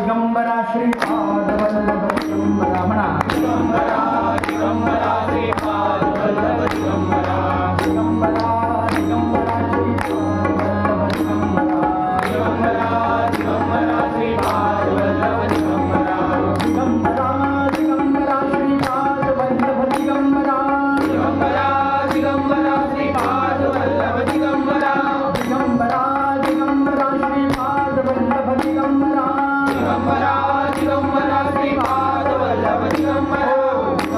दिगंबरा श्रीपाद वल्लभ दिगंबरा म्हणा दिगंबरा दिगंबरा श्रीपाद वल्लभ दिगंबरा दिगंबरा दिगंबरा श्रीपाद वल्लभ दिगंबरा दिगंबरा दिगंबरा श्रीपाद वल्लभ दिगंबरा दिगंबरा दिगंबरा श्रीपाद वल्लभ दिगंबरा दिगंबरा दिगंबरा श्रीपाद वल्लभ दिगंबरा दिगंबरा दिगंबरा श्रीपाद वल्लभ दिगंबरा दिगंबरा दिगंबरा श्रीपाद वल्लभ दिगंबरा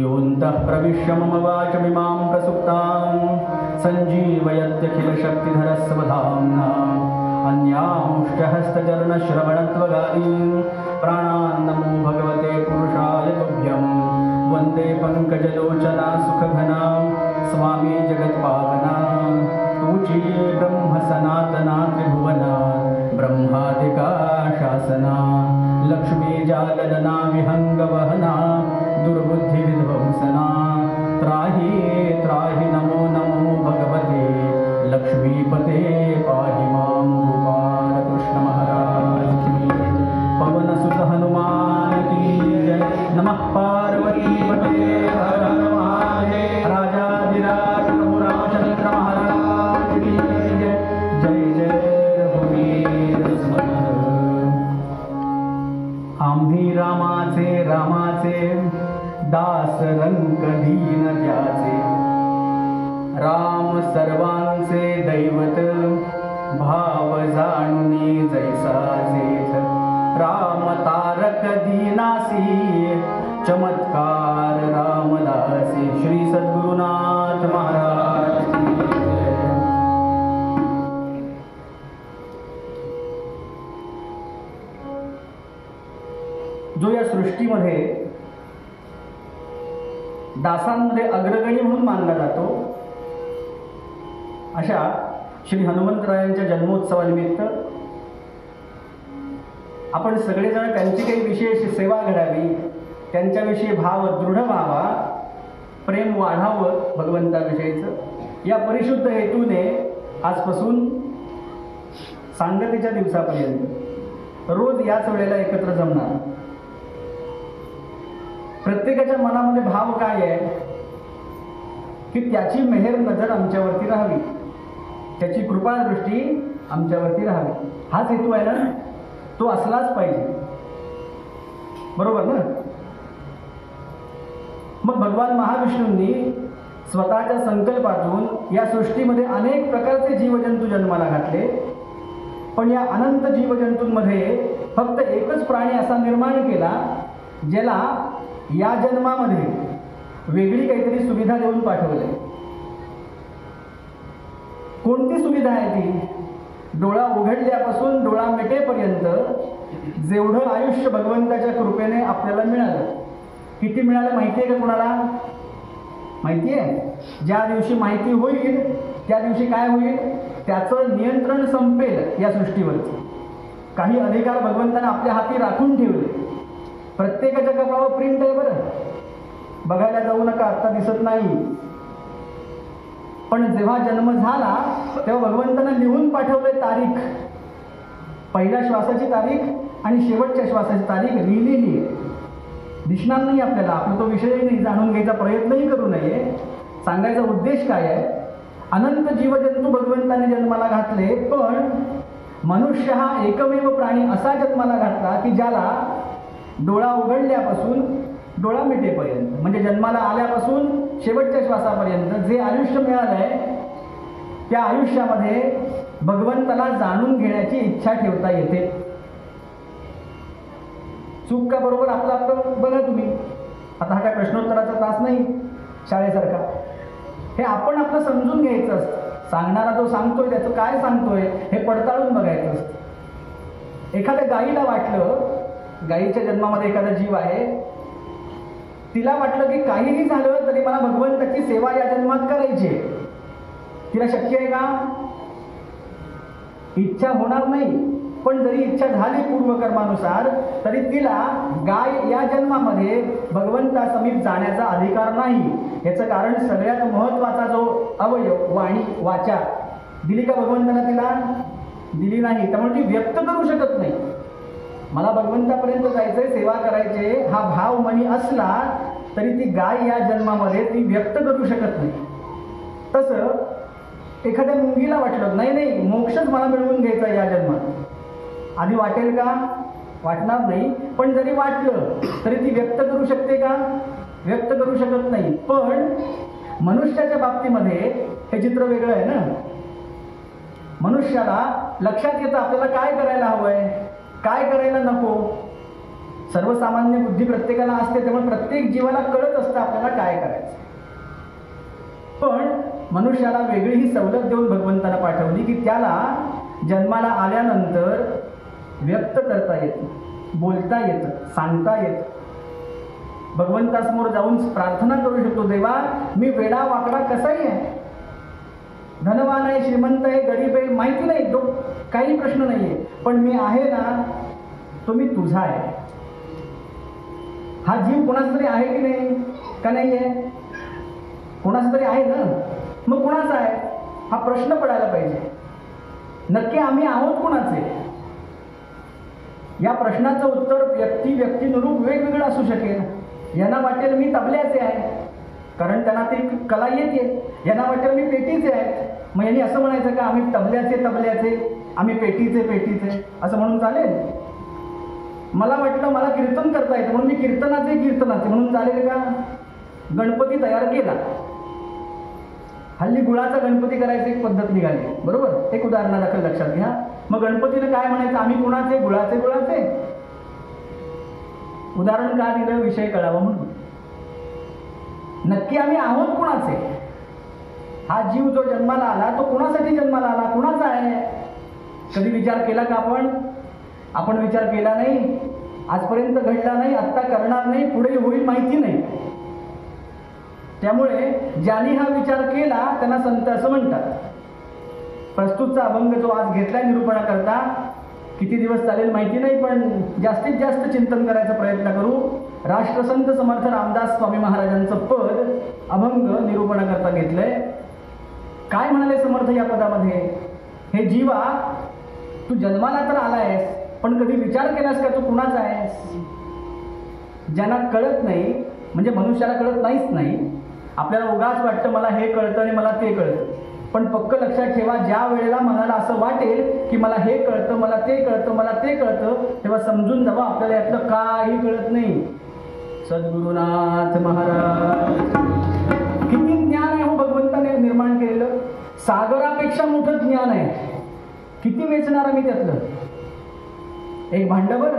योऽन्तः प्रविश्य मम वाचमिमां प्रसुप्तां सञ्जीवयत्यखिलशक्तिधरस्वधाम्ना अन्यांश्च हस्तचरणश्रवणत्वगादीन् प्राणान् नमो भगवते पुरुषाय तुभ्यं वन्दे पङ्कजलोचना सुखघना स्वामी जगत्पावना तुचिये ब्रह्म सनातना त्रिभुवना ब्रह्मादिका शासना लक्ष्मी जालना विहंगवहना दुर्बुद्धिविध्वंसना त्राहि त्राहि नमो नमो भगवते लक्ष्मीपते पाहि मां गोपाल कृष्ण महाराज की पवनसुत हनुमान की जय नमः पार्वती पते हर हर महादेव राजाधिराज प्रभु रामचंद्र महाराज की जय जय जय रघुवीर समर्थ आम्ही रामाचे रामाचे दास रंग दीन त्याचे राम सर्वांचे दैवत भाव जाणुनी जैसाचेच राम तारक दीनासी चमत्कार रामदासी श्री सद्गुरुनाथ महाराज की जय। जो या सृष्टीमध्ये दासांमध्ये अग्रगणी म्हणून मानला जातो अशा श्री हनुमंतरायांच्या जन्मोत्सवानिमित्त आपण सगळेजण त्यांची काही विशेष सेवा घडावी, त्यांच्याविषयी भाव दृढ व्हावा, प्रेम वाढावं भगवंताविषयीचं, या परिशुद्ध हेतूने आजपासून सांगतेच्या दिवसापर्यंत रोज याच वेळेला एकत्र जमणार. प्रत्येकाच्या मनामध्ये भाव काय आहे की त्याची मेहर नजर आमच्यावरती राहावी, त्याची कृपा दृष्टी आमच्यावरती राहावी, हाच हेतू आहे ना. तो असलाच पाहिजे, बरोबर ना. मग भगवान महाविष्णूंनी स्वतःच्या संकल्पातून या सृष्टीमध्ये अनेक प्रकारचे जीवजंतू जन्माला घातले, पण या अनंत जीवजंतूंमध्ये फक्त एकच प्राणी असा निर्माण केला ज्याला या जन्मामध्ये वेगळी काहीतरी सुविधा देऊन पाठवले. कोणती सुविधा आहे ती? डोळा उघडल्यापासून डोळा मिटेपर्यंत जेवढं आयुष्य भगवंताच्या कृपेने आपल्याला मिळालं. किती मिळालं माहिती आहे का कुणाला? माहिती आहे? ज्या दिवशी माहिती होईल त्या दिवशी काय होईल? त्याचं नियंत्रण संपेल या सृष्टीवरचं. काही अधिकार भगवंताने आपल्या हाती राखून ठेवले. प्रत्येकाच्या कपाळावर प्रिंट आहे बरं, बघायला जाऊ नका, आत्ता दिसत नाही. पण जेव्हा जन्म झाला तेव्हा भगवंताने लिहून पाठवले तारीख, पहिल्या श्वासाची तारीख आणि शेवटच्या श्वासाची तारीख लिहिलेली आहे. दिसणार नाही आपल्याला, आपला तो विषयही नाही, जाणून घ्यायचा प्रयत्नही करू नये. सांगायचा उद्देश काय आहे? अनंत जीवजंतू भगवंताने जन्माला घातले, पण मनुष्य हा एकमेव प्राणी असा जन्माला घातला की ज्याला डोळा उघडल्यापासून डोळा मिटेपर्यंत, म्हणजे जन्माला आल्यापासून शेवटच्या श्वासापर्यंत जे आयुष्य मिळालंय त्या आयुष्यामध्ये भगवंताला जाणून घेण्याची इच्छा ठेवता येते. चूक का बरोबर आपलं आपलं बघा तुम्ही. आता हा काय प्रश्नोत्तराचा तास नाही शाळेसारखा. हे आपण आपलं समजून घ्यायचं असतं. सांगणारा जो सांगतोय त्याचं काय सांगतोय हे पडताळून बघायचं असतं. एखाद्या गाईला वाटलं, गाईच्या जन्मामध्ये एखादा जीव आहे, तिला वाटलं की काहीही झालं तरी मला भगवंताची सेवा या जन्मात करायची आहे. तिला शक्य आहे का? इच्छा होणार नाही. पण जरी इच्छा झाली पूर्वकर्मानुसार तरी तिला गाय या जन्मामध्ये भगवंता समीप जाण्याचा अधिकार नाही. याचं कारण सगळ्यात महत्वाचा जो अवयव वाणी, वाचा दिली का भगवंताला? तिला दिली नाही. त्यामुळे ती व्यक्त करू शकत नाही. मला भगवंतापर्यंत जायचंय, सेवा करायचे हा भाव मनी असला तरी ती गाय या जन्मामध्ये ती व्यक्त करू शकत नाही. तसं एखाद्या मुंगीला वाटलं नाही नाही मोक्षच मला मिळवून घ्यायचा या जन्मात, आधी वाटेल का? वाटणार नाही. पण जरी वाटलं तरी ती व्यक्त करू शकते का? व्यक्त करू शकत नाही. पण मनुष्याच्या बाबतीमध्ये हे चित्र वेगळं आहे ना. मनुष्याला लक्षात येतं आपल्याला काय करायला हवंय. काय करायला नको. सर्वसामान्य बुद्धी प्रत्येकाला असते, त्यामुळे प्रत्येक जीवाला कळत असतं आपल्याला काय करायचं. पण मनुष्याला वेगळी ही सवलत देऊन भगवंताला पाठवली की त्याला जन्माला आल्यानंतर व्यक्त करता येतं, बोलता येतं, सांगता येतं. भगवंतासमोर जाऊन प्रार्थना करू शकतो, देवा मी वेडा वाकडा कसाही आहे, धनवान आहे, श्रीमंत आहे, गरीब आहे, माहिती नाही, तो काही प्रश्न नाही आहे, पण मी आहे ना तो मी तुझा आहे. हा जीव कोणाचा तरी आहे की नाही, का नाही आहे? कोणाचा तरी आहे ना. मग कोणाचा आहे हा प्रश्न पडायला पाहिजे. नक्की आम्ही आहोत कोणाचे? या प्रश्नाचं उत्तर व्यक्तिनुरूप वेगवेगळं असू शकेल. यांना वाटेल मी तबल्याचे आहे, कारण त्यांना ती कला येते. यांना वाटेल मी पेटीचे आहे, मग यांनी असं म्हणायचं का आम्ही तबल्याचे, आम्ही पेटीचे असं म्हणून चालेल? मला वाटलं मला कीर्तन करता येतं म्हणून मी कीर्तनाचे म्हणून चालेल का? गणपती तयार केला, हल्ली गुळाचा गणपती करायची एक पद्धत निघाली, बरोबर? एक उदाहरणादाखल लक्षात घ्या. मग गणपतीने काय म्हणायचं, आम्ही कुणाचे? गुळाचे. उदाहरण का दिलं? विषय कळावा म्हणून. नक्की आम्ही आहोत कुणाचे? हा जीव जो जन्माला आला तो कुणासाठी जन्माला आला, कुणाचा आहे? कधी विचार केला का आपण विचार केला नाही, आजपर्यंत घडला नाही, आत्ता करणार नाही, पुढे होईल माहिती नाही. त्यामुळे ज्यांनी हा विचार केला त्यांना संत असं म्हणतात. प्रस्तुतचा अभंग जो आज घेतलाय निरूपणाकरता, किती दिवस चालेल माहिती नाही, पण जास्तीत जास्त चिंतन करायचा प्रयत्न करू. राष्ट्रसंत समर्थ रामदास स्वामी महाराजांचं पद अभंग निरूपणाकरता घेतलंय. काय म्हणाले समर्थ या पदामध्ये? हे जीवा, तू जन्माला तर आलायस, पण कधी विचार केलास का तू कुणाचा आहेस? ज्यांना कळत नाही, म्हणजे मनुष्याला कळत नाहीच नाही, आपल्याला उगाच वाटतं मला हे कळतं आणि मला ते कळतं. पण पक्क लक्षात ठेवा, ज्या वेळेला मनाला असं वाटेल की मला हे कळतं, मला ते कळतं, तेव्हा समजून जावा आपल्याला यातलं काही कळत नाही. सद्गुरुनाथ महाराज, किती ज्ञान आहे हो भगवंताने निर्माण केलेलं, सागरापेक्षा मोठं ज्ञान आहे. किती वेचणार आम्ही त्यातलं? एक भांड्यावर,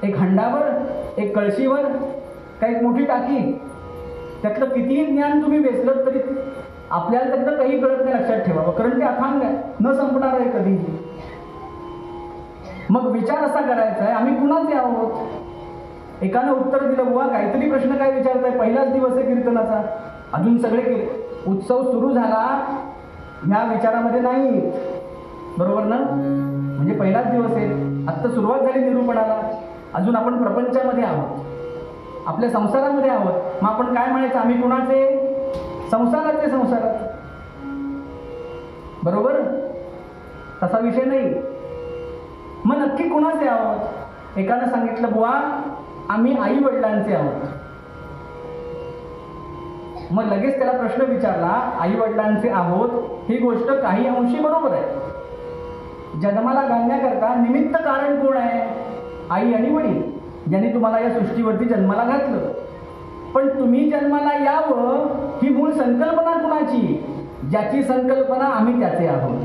एक हंडावर, एक कळशीवर, काय एक मोठी टाकी, त्यातलं कितीही ज्ञान तुम्ही वेचलं तरी आपल्याला त्यातलं काही कळत नाही. लक्षात ठेवावं, कारण ते अथांग आहे, न संपणार आहे कधीही. मग विचार असा करायचा आहे, आम्ही कुणाचे आहोत? एकानं उत्तर दिलं, बुवा काहीतरी प्रश्न काय विचारताय, पहिलाच दिवस आहे कीर्तनाचा, अजून सगळे उत्सव सुरू झाला ह्या विचारामध्ये नाही, बरोबर ना? म्हणजे पहिलाच दिवस आहे, आत्ता सुरुवात झाली निरूपणाला, अजून आपण प्रपंचामध्ये आहोत, आपल्या संसारामध्ये आहोत. मग आपण काय म्हणायचं, आम्ही कुणाचे? संसारात, बरोबर? तसा विषय नाही. मग नक्की कुणाचे आहोत? एकानं सांगितलं, बुवा आम्ही आई वडिलांचे आहोत. मग लगेच त्याला प्रश्न विचारला, आई वडिलांचे आहोत ही गोष्ट काही अंशी बरोबर आहे. जन्माला घालण्याकरता निमित्त कारण कोण आहे? आई आणि वडील, ज्यांनी तुम्हाला या सृष्टीवरती जन्माला घातलं. पण तुम्ही जन्माला यावं ही मूळ संकल्पना कुणाची? ज्याची संकल्पना आम्ही त्याचे आहोत.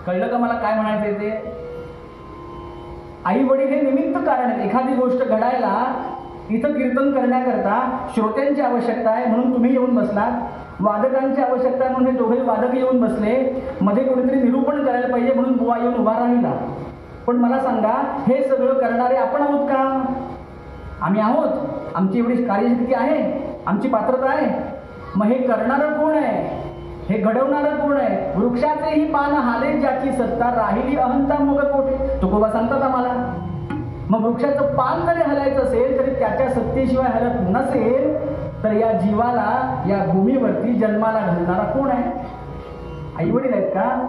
कळलं का मला काय म्हणायचं ते? आई वडील हे निमित्त कारण आहेत. एखादी गोष्ट घडायला इथं कीर्तन करण्याकरता श्रोत्यांची आवश्यकता आहे म्हणून तुम्ही येऊन बसलात, वादकांची आवश्यकता आहे म्हणून हे दोघे वादक येऊन बसले, मध्ये कोणीतरी निरूपण करायला पाहिजे म्हणून बुवा येऊन उभा राहिला. पण मला सांगा, हे सगळं करणारे आपण आहोत का? आम्ही आहोत? आमची एवढी कार्यशक्ती आहे, आमची पात्रता आहे? मग हे करणारं कोण आहे? हे घडवणारं कोण आहे? वृक्षाचेही पान हाले ज्याची सत्ता, राहिली अहंता मग कोठे, तुकोबा सांगतात आम्हाला. मग वृक्षाचं पान जरी हलायचं असेल तरी त्याच्या सत्तेशिवाय हलत नसेल तर या जीवाला या भूमीवरती जन्माला घालणारा कोण आहे? आई वडील आहेत का?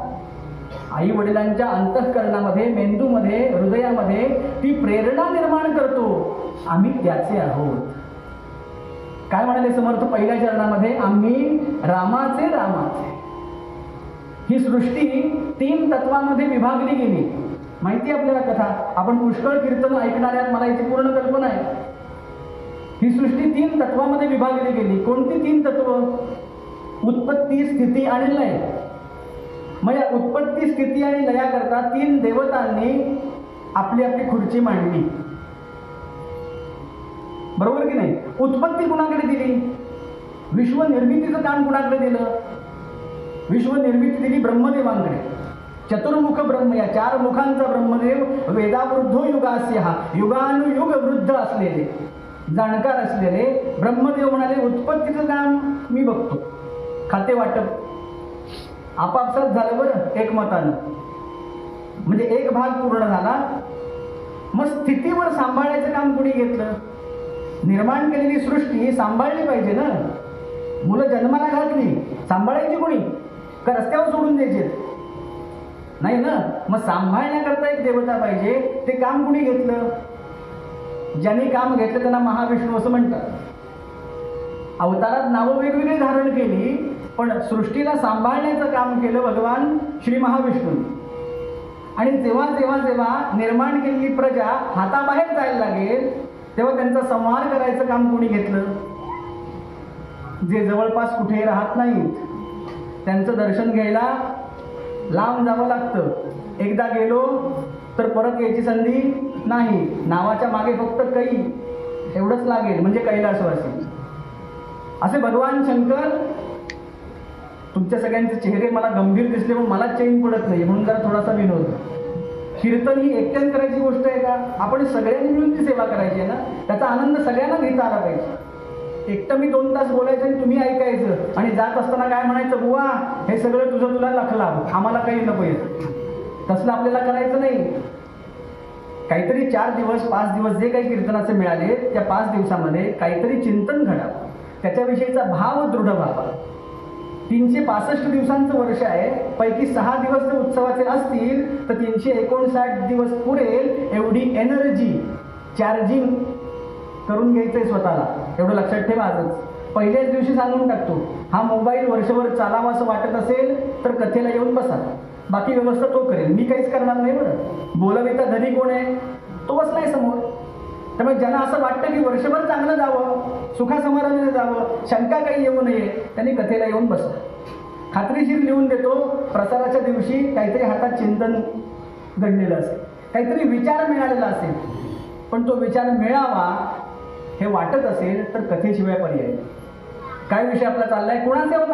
आई वडिलांच्या अंतःकरणामध्ये, मेंदूमध्ये, हृदयामध्ये ती प्रेरणा निर्माण करतो, आम्ही त्याचे आहोत. काय म्हणाले समर्थ पहिल्या चरणामध्ये? आम्ही रामाचे. ही सृष्टी 3 तत्वामध्ये विभागली गेली. माहिती आपल्याला कथा, आपण पुष्कळ कीर्तन ऐकणाऱ्यात, मला याची पूर्ण कल्पना आहे. ही सृष्टी 3 तत्वामध्ये विभागली गेली. कोणती 3 तत्व? उत्पत्ती, स्थिती आणि लय. मग या उत्पत्ती, स्थिती आणि लयाकरता 3 देवतांनी आपली आपली खुर्ची मांडली. बरोबर की नाही? उत्पत्ती कुणाकडे दिली? विश्वनिर्मितीचं काम कुणाकडे दिलं? विश्वनिर्मिती दिली ब्रह्मदेवांकडे. चतुर्मुख ब्रह्म, या 4 मुखांचा ब्रह्मदेव, वेदावृद्धो युगास्य, हा युगानुयुग वृद्ध असलेले, जाणकार असलेले ब्रह्मदेव म्हणाले उत्पत्तीचं काम मी बघतो, खाते वाटप आपापसात झालं बरं एकमतानं. म्हणजे एक भाग पूर्ण झाला. मग स्थितीवर सांभाळायचं काम कुणी घेतलं? निर्माण केलेली सृष्टी सांभाळली पाहिजे ना. मुलं जन्माला घातली, सांभाळायची कोणी? का रस्त्यावर सोडून द्यायचे? नाही ना. मग सांभाळण्याकरता एक देवता पाहिजे. ते काम कुणी घेतलं? ज्यांनी काम घेतलं त्यांना महाविष्णू असं म्हणतात. अवतारात नावं वेगवेगळी धारण केली, पण सृष्टीला सांभाळण्याचं काम केलं भगवान श्री महाविष्णू. आणि जेव्हा जेव्हा जेव्हा निर्माण केलेली प्रजा हाताबाहेर जायला लागेल तेव्हा त्यांचा संहार करायचं काम कोणी घेतलं? जे जवळपास कुठे राहत नाहीत त्यांचं दर्शन घ्यायला लांब जावं लागतं. एकदा गेलो तर परत यायची संधी नाही. नावाच्या मागे फक्त कै एवढंच लागेल म्हणजे कैलासवासी. असे भगवान शंकर. तुमच्या सगळ्यांचे चेहरे मला गंभीर दिसले पण मला चैन पडत नाही, म्हणून जरा थोडासा विनोद. कीर्तन ही एकट्याने करायची गोष्ट आहे का? आपण सगळ्यांनी मिळून ती सेवा करायची आहे ना. त्याचा आनंद सगळ्यांना घेता आला पाहिजे. एकटं मी 2 तास बोलायचं आणि तुम्ही ऐकायचं आणि जात असताना काय म्हणायचं, बुवा हे सगळं तुझं तुला लखला, आम्हाला काही नको येत. तसलं आपल्याला करायचं नाही. काहीतरी 4 दिवस 5 दिवस जे काही कीर्तनाचे मिळाले त्या 5 दिवसामध्ये काहीतरी चिंतन घडावं, त्याच्याविषयीचा भाव दृढ व्हावा. 365 दिवसांचं वर्ष आहे, पैकी 6 दिवस जर उत्सवाचे असतील तर 359 दिवस पुरेल एवढी एनर्जी चार्जिंग करून घ्यायचंय स्वतःला. एवढं लक्षात ठेवा. आजच पहिल्याच दिवशी सांगून टाकतो, हा मोबाईल वर्षभर चालावा असं वाटत असेल तर कथेला येऊन बसा, बाकी व्यवस्था तो करेल, मी काहीच करणार नाही. बरं, बोलविता धनी कोण आहे? तो बसलाय समोर. त्यामुळे ज्यांना असं वाटतं की वर्षभर चांगलं जावं, सुखासमाधानाने जावं, शंका काही येऊ नये, त्यांनी कथेला येऊन बसा. खात्रीशीर लिहून देतो, प्रसाराच्या दिवशी काहीतरी हातात चिंतन घडलेलं असेल, काहीतरी विचार मिळालेला असेल. पण तो विचार मिळावा हे वाटत असेल तर कथेशिवाय पर्याय. काय विषय आपला चाललाय? कुणाचे आहोत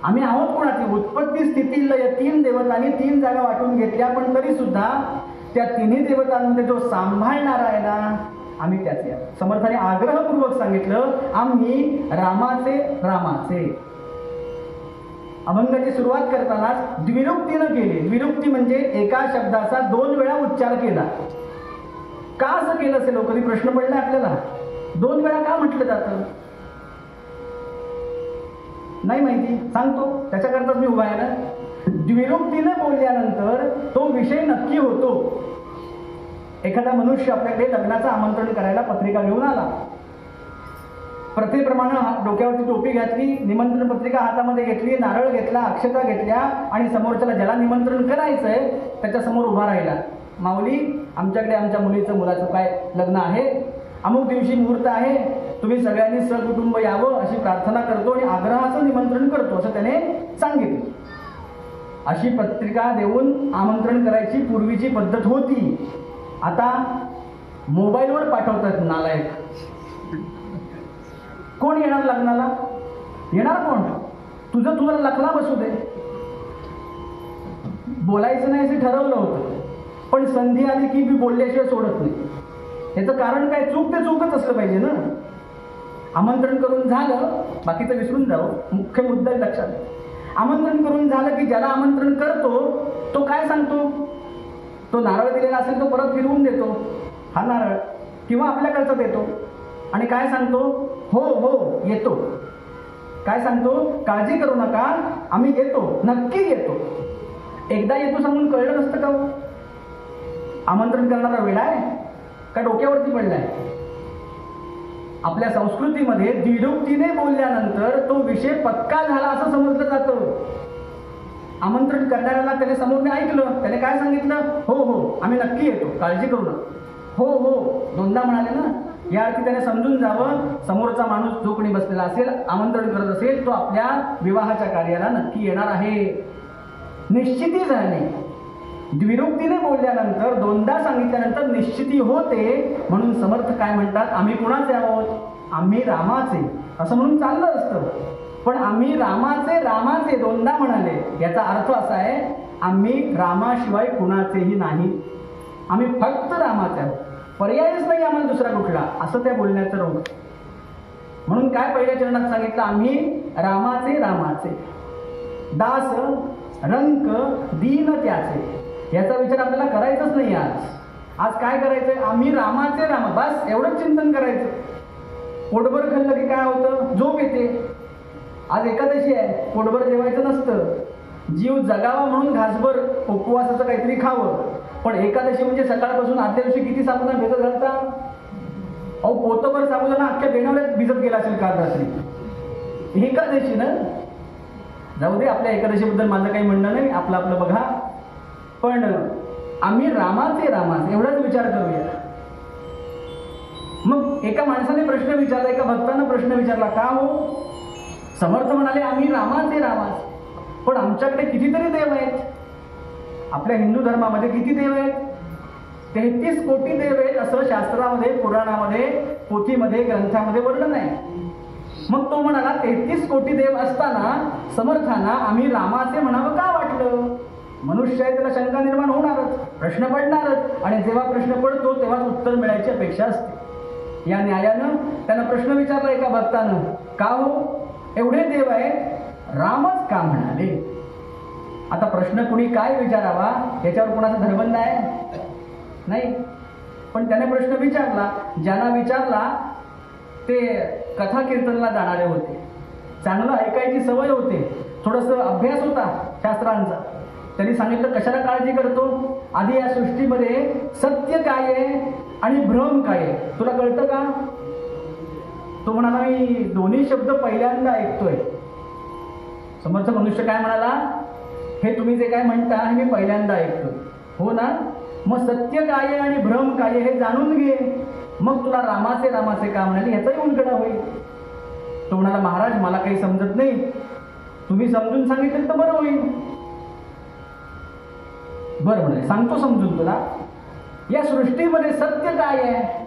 आम्ही आहोत कोणाचे? उत्पत्ती स्थिती लय 3 देवतांनी 3 जागा वाटून घेतल्या, पण तरी सुद्धा त्या 3 देवतांमध्ये जो सांभाळणारा आहे ना, आम्ही त्याचे. समर्थाने आग्रहपूर्वक सांगितलं, आम्ही रामाचे. अभंगाची सुरुवात करतानाच द्विरुक्तीनं केली. द्विरुक्ती म्हणजे एका शब्दाचा 2 वेळा उच्चार केला. का असं केलं असेल? कधी प्रश्न पडला आपल्याला, 2 वेळा का म्हटलं जातं? नाही माहिती, सांगतो, त्याच्याकरताच मी उभा आहे ना. द्विरुक्तीने बोलल्यानंतर तो विषय नक्की होतो. एखादा मनुष्य आपल्याकडे लग्नाचं आमंत्रण करायला पत्रिका घेऊन आला. प्रथेप्रमाणे डोक्यावरती टोपी घातली, निमंत्रण पत्रिका हातामध्ये घेतली, नारळ घेतला, अक्षता घेतल्या आणि समोरच्याला ज्याला निमंत्रण करायचंय त्याच्यासमोर उभा राहिला. माऊली, आमच्याकडे आमच्या मुलाचं काय लग्न आहे, अमुक दिवशी मुहूर्त आहे, तुम्ही सगळ्यांनी सहकुटुंब यावं अशी प्रार्थना करतो आणि आग्रहाचं निमंत्रण करतो असं त्याने सांगितलं. अशी पत्रिका देऊन आमंत्रण करायची पूर्वीची पद्धत होती. आता मोबाईलवर पाठवतात नालायक. कोण येणार लग्नाला? येणार कोण? तुला लग्ना बसू दे. बोलायचं नाही असं ठरवलं होतं, पण संधी आली की मी बोलल्याशिवाय सोडत नाही. याचं कारण काय? चूक ते चूकच असलं पाहिजे ना. आमंत्रण करून झालं, बाकीचं विसरून जावं, मुख्य मुद्दा लक्षात. आमंत्रण करून झालं की ज्याला आमंत्रण करतो तो काय सांगतो? तो नारळ दिलेला असेल तो परत फिरवून देतो, हा नारळ, किंवा आपल्याकडचा देतो आणि काय सांगतो? हो येतो. काय सांगतो? काळजी करू नका, आम्ही येतो, नक्की येतो. एकदा येतो सांगून कळलं नसतं का? आमंत्रण करणारा वेडा आहे का डोक्यावरती पडलाय? आपल्या संस्कृतीमध्ये द्विरुक्तीने बोलल्यानंतर तो विषय पक्का झाला असं समजलं जातं. आमंत्रण करणाऱ्याला त्याने समोरने ऐकलं, त्याने काय सांगितलं? हो आम्ही नक्की येतो, काळजी करू नका. हो 2दा म्हणाले ना. या अर्थी त्याने समजून जावं, समोरचा माणूस जो कोणी बसलेला असेल, आमंत्रण करत असेल, तो आपल्या विवाहाच्या कार्याला नक्की येणार आहे. निश्चिती झाली. द्विरुक्तीने बोलल्यानंतर, दोनदा सांगितल्यानंतर निश्चिती होते. म्हणून समर्थ काय म्हणतात, आम्ही कुणाचे आहोत? आम्ही रामाचे, असं म्हणून चाललं असतं. पण आम्ही रामाचे दोनदा म्हणाले, याचा अर्थ असा आहे, आम्ही रामाशिवाय कुणाचेही नाही, आम्ही फक्त रामाचे आहोत, पर्यायच नाही आम्हाला दुसरा कुठला, असं त्या बोलण्याचं रोग. म्हणून काय पहिल्या चरणात सांगितलं, आम्ही रामाचे दास रंक दीन त्याचे. याचा विचार आपल्याला करायचाच नाही. आज काय करायचंय, आम्ही रामाचे बस एवढंच चिंतन करायचं. पोटभर खाल्लं की काय होतं, झोप येते. आज एकादशी आहे, पोटभर जेवायचं नसतं, जीव जगावा म्हणून घासभर उपवासाचं काहीतरी खावं. पण एकादशी म्हणजे सकाळपासून आदल्या दिवशी किती साबुदाणा भिजत घालता? अहो पोतभर साबुदाणा अख्ख्या बेनावल्यात भिजत गेला असेल काल रात्री. एकादशी ना, जाऊ दे, आपल्या एकादशीबद्दल माझं काही म्हणणं नाही, आपलं आपलं बघा. पण आम्ही रामाचे एवढाच विचार करूया. मग एका माणसाने प्रश्न विचारला, एका भक्तानं प्रश्न विचारला, का हो? समर्थ म्हणाले, आम्ही रामाचे पण आमच्याकडे कितीतरी देव आहेत. आपल्या हिंदू धर्मामध्ये किती देव आहेत? 33 कोटी देव आहेत, असं शास्त्रामध्ये, पुराणामध्ये, पोथीमध्ये, ग्रंथामध्ये वर्णन आहे. मग तो म्हणाला, 33 कोटी देव असताना समर्थांना आम्ही रामाचे म्हणावं का वाटलं? मनुष्य आहे, त्याला शंका निर्माण होणारच, प्रश्न पडणारच, आणि जेव्हा प्रश्न पडतो तेव्हाच उत्तर मिळायची अपेक्षा असते. या न्यायानं त्यांना प्रश्न विचारला एका भक्तानं, का हो एवढे देव आहेत, रामच का म्हणाले? आता प्रश्न कुणी काय विचारावा याच्यावर कोणाचा धर्मबंध आहे? नाही. पण त्याने प्रश्न विचारला. ज्यांना विचारला ते कथा कीर्तनला जाणारे होते, चांगलं ऐकायची सवय होते, थोडंसं अभ्यास होता शास्त्रांचा. त्यांनी सांगितलं, कशाला काळजी करतो? आधी या सृष्टीमध्ये सत्य काय आहे आणि भ्रम काय आहे तुला कळतं का? तो म्हणाला, मी दोन्ही शब्द पहिल्यांदा ऐकतोय. समर्थ मनुष्य काय म्हणाला, हे तुम्ही जे काय म्हणता हे मी पहिल्यांदा ऐकतोय. हो ना, मग सत्य काय आहे आणि भ्रम काय आहे हे जाणून घे, मग तुला रामाचे का म्हणाले याचाही उलगडा होईल. तो म्हणाला, महाराज मला काही समजत नाही, तुम्ही समजून सांगितलं तर बरं होईल. बरं म्हणाले, सांगतो समजून तुला. या सृष्टीमध्ये सत्य काय आहे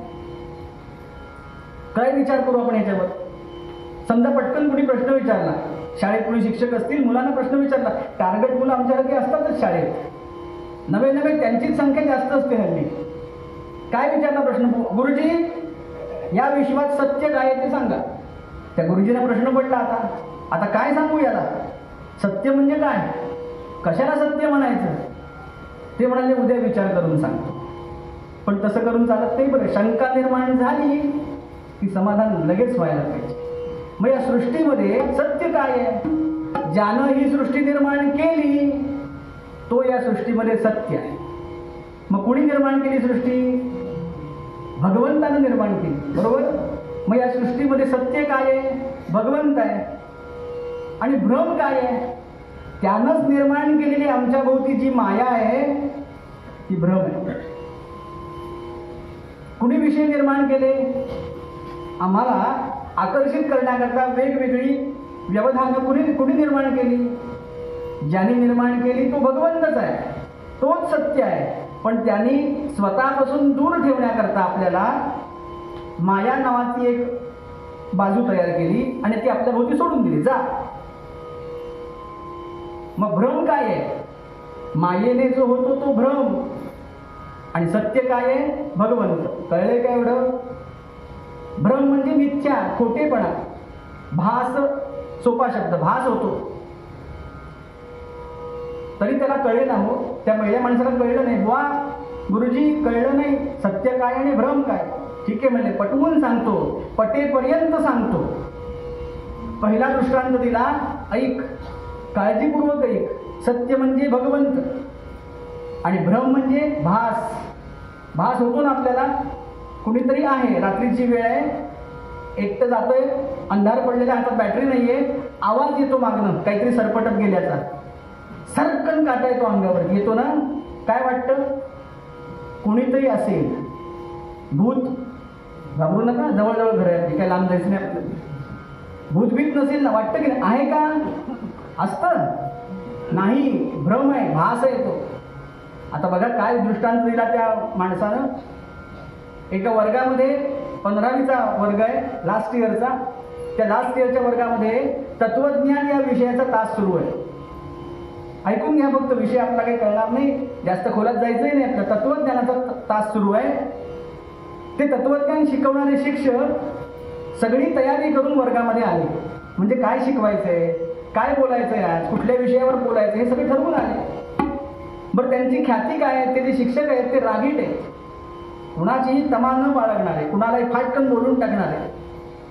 काय विचार करू आपण याच्यावर. समजा पटकन कुणी प्रश्न विचारला, शाळेत कुणी शिक्षक असतील, मुलांना प्रश्न विचारला, टार्गेट मुलं आमच्याकडे असतातच शाळेत, नवे त्यांचीच संख्या जास्त असते हल्ली. काय विचारला प्रश्न, गुरुजी या विश्वात सत्य काय आहे ते सांगा. त्या गुरुजीला प्रश्न पडला, आता काय सांगू याला, सत्य म्हणजे काय, कशाला सत्य म्हणायचं? ते म्हणाले, उद्या विचार करून सांगतो. पण तसं करून चालत नाही. बरं, शंका निर्माण झाली की समाधान लगेच व्हायला पाहिजे. मग या सृष्टीमध्ये सत्य काय आहे? ज्यानं ही सृष्टी निर्माण केली तो या सृष्टीमध्ये सत्य आहे. मग कुणी निर्माण केली सृष्टी? भगवंतानं निर्माण केली, बरोबर. मग या सृष्टीमध्ये सत्य काय आहे? भगवंत आहे. आणि भ्रम काय आहे? त्यानंच निर्माण केलेली आमच्या भोवती जी माया आहे ती भ्रम आहे. कुणी विषय निर्माण केले? आम्हाला आकर्षित करण्याकरता वेगवेगळी व्यवधानं कुणी निर्माण केली? ज्याने निर्माण केली तो भगवंतच आहे, तोच सत्य आहे. पण त्यांनी स्वतःपासून दूर ठेवण्याकरता आपल्याला माया नावाची एक बाजू तयार केली आणि ती आपल्या भोवती सोडून दिली, जा. मग भ्रम काय आहे? मायेने जो होतो तो भ्रम, आणि सत्य काय आहे? भगवंत. कळले का एवढं? भ्रम म्हणजे मिथ्या, खोटेपणा. भास, सोपा शब्द, भास होतो. तरी त्याला कळले ना. हो, त्या पहिल्या माणसाला कळलं नाही. वा गुरुजी कळलं नाही सत्य काय आणि भ्रम काय. ठीक आहे म्हणले, पटवून सांगतो, पटेपर्यंत सांगतो. पहिला दृष्टांत दिला, ऐक, काळजीपूर्वक ऐक. सत्य म्हणजे भगवंत आणि भ्रम म्हणजे भास. भास होतो ना आपल्याला, कुणीतरी आहे, रात्रीची वेळ आहे, एकटं जातोय, अंधार पडलेला, हातात बॅटरी नाहीये, आवाज येतो मागणं काहीतरी सरपटत गेल्याचा, सरकन काटा येतो अंगावर, येतो ना. काय वाटतं? कुणीतरी असेल, भूत. घाबरू नका, जवळजवळ घर आहे, काय लांब जायचं नाही आपलं. भूतभीत नसेल ना, वाटतं की आहे का? असतं नाही, भ्रम आहे, भास आहे तो. आता बघा काय दृष्टांत दिला त्या माणसानं. एका वर्गामध्ये 15वीचा वर्ग आहे, लास्ट इयरचा. त्या लास्ट इयरच्या वर्गामध्ये तत्वज्ञान या विषयाचा तास सुरू आहे. ऐकून घ्या फक्त, विषय आपला काही कळणार नाही, जास्त खोलात जायचंही नाही. आपला तत्वज्ञानाचा तास सुरू आहे. ते तत्वज्ञान शिकवणारे शिक्षक सगळी तयारी करून वर्गामध्ये आले. म्हणजे काय शिकवायचंय, काय बोलायचंय, आज कुठल्या विषयावर बोलायचं हे सगळे ठरवून आले. बरं, त्यांची ख्याती काय आहे? ते जे शिक्षक आहेत ते रागीट आहेत, कुणाचीही तमा न बाळगणारे, कुणालाही फाटकन बोलून टाकणारे,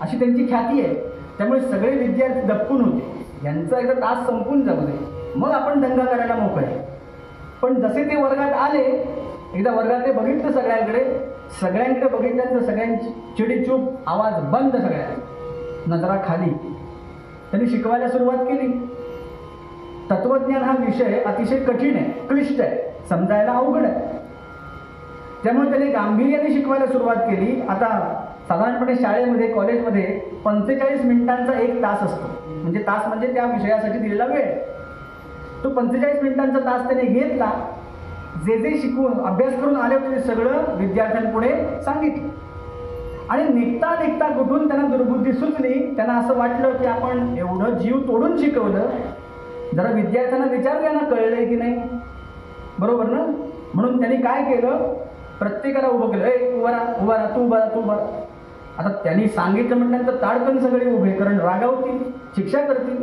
अशी त्यांची ख्याती आहे. त्यामुळे सगळे विद्यार्थी दबकून होते, यांचा एकदा तास संपून जाऊ दे, मग आपण दंगा करायला मोकळे. पण जसे ते वर्गात आले, एकदा वर्गात ते बघितलं सगळ्यांकडे बघितल्यानंतर सगळ्यांची चिडीचूप, आवाज बंद, सगळ्या नजरा खाली. त्यांनी शिकवायला सुरुवात केली. तत्वज्ञान हा विषय अतिशय कठीण आहे, क्लिष्ट आहे, समजायला अवघड आहे. त्यामुळे त्यांनी गांभीर्याने शिकवायला सुरुवात केली. आता साधारणपणे शाळेमध्ये, कॉलेजमध्ये 45 मिनिटांचा एक तास असतो. म्हणजे तास म्हणजे त्या विषयासाठी दिलेला वेळ. तो 45 मिनिटांचा तास त्याने घेतला. जे जे शिकून अभ्यास करून आले होते ते सगळं विद्यार्थ्यांपुढे सांगितलं. आणि निघता निघता कुठून त्यांना दुर्बुद्धी सुचली. त्यांना असं वाटलं की आपण एवढं जीव तोडून शिकवलं, जरा विद्यार्थ्यांना विचार द्या ना, कळलंय की नाही, बरोबर ना. म्हणून त्यांनी काय केलं, प्रत्येकाला उभं केलं. उभा राहा, उभा राहा, तू उभा राहा, तू उभा राहा. आता त्यांनी सांगितलं म्हटल्यानंतर ताडकन सगळे उभे, कारण रागावतील, शिक्षा करतील.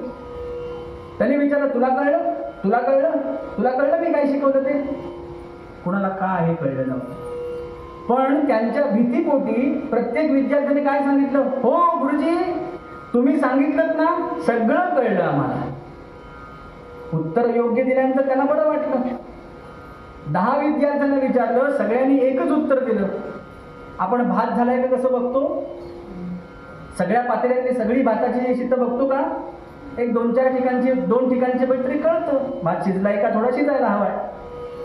त्यांनी विचारलं, तुला कळलं, तुला कळलं, तुला कळलं मी काय शिकवलं ते? कुणाला काय हे कळलं नव्हतं. पण त्यांच्या भीतीपोटी प्रत्येक विद्यार्थ्याने काय सांगितलं, हो गुरुजी तुम्ही सांगितलं ना, सगळं कळलं आम्हाला. उत्तर योग्य दिल्यानंतर त्यांना बरं वाटलं. 10 विद्यार्थ्यांना विचारलं, सगळ्यांनी एकच उत्तर दिलं. आपण भात झालाय का कसं बघतो, सगळ्या पातेल्यातली सगळी भाताची शितं बघतो का, एक 2 ठिकाणचे तरी कळतं भात शिजलाय का, थोडा शिजायला हवाय.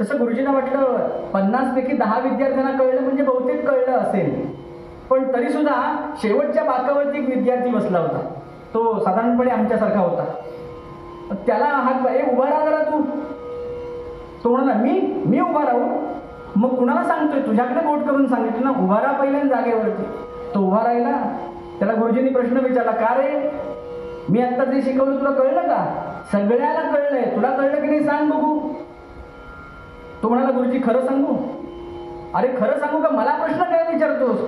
तसं गुरुजींना वाटलं 50 पैकी 10 विद्यार्थ्यांना कळलं, म्हणजे बहुतेक कळलं असेल. पण तरी सुद्धा शेवटच्या बाकावरती एक विद्यार्थी बसला होता. तो साधारणपणे आमच्यासारखा होता. त्याला हात, उभा राहा जरा तू. तो म्हणाला, मी उभा राहू? मग कुणाला सांगतोय, तुझ्याकडे बोट करून सांगितलं ना, उभा राहा पहिल्यांदा जागेवरती. तो उभा राहिला. त्याला गुरुजींनी प्रश्न विचारला, का रे, मी आता जे शिकवलं तुला कळलं का? सगळ्याला कळलंय, तुला कळलं की नाही सांग बघू. तो म्हणाला, गुरुजी खरं सांगू? अरे खरं सांगू का, मला प्रश्न काय विचारतोस,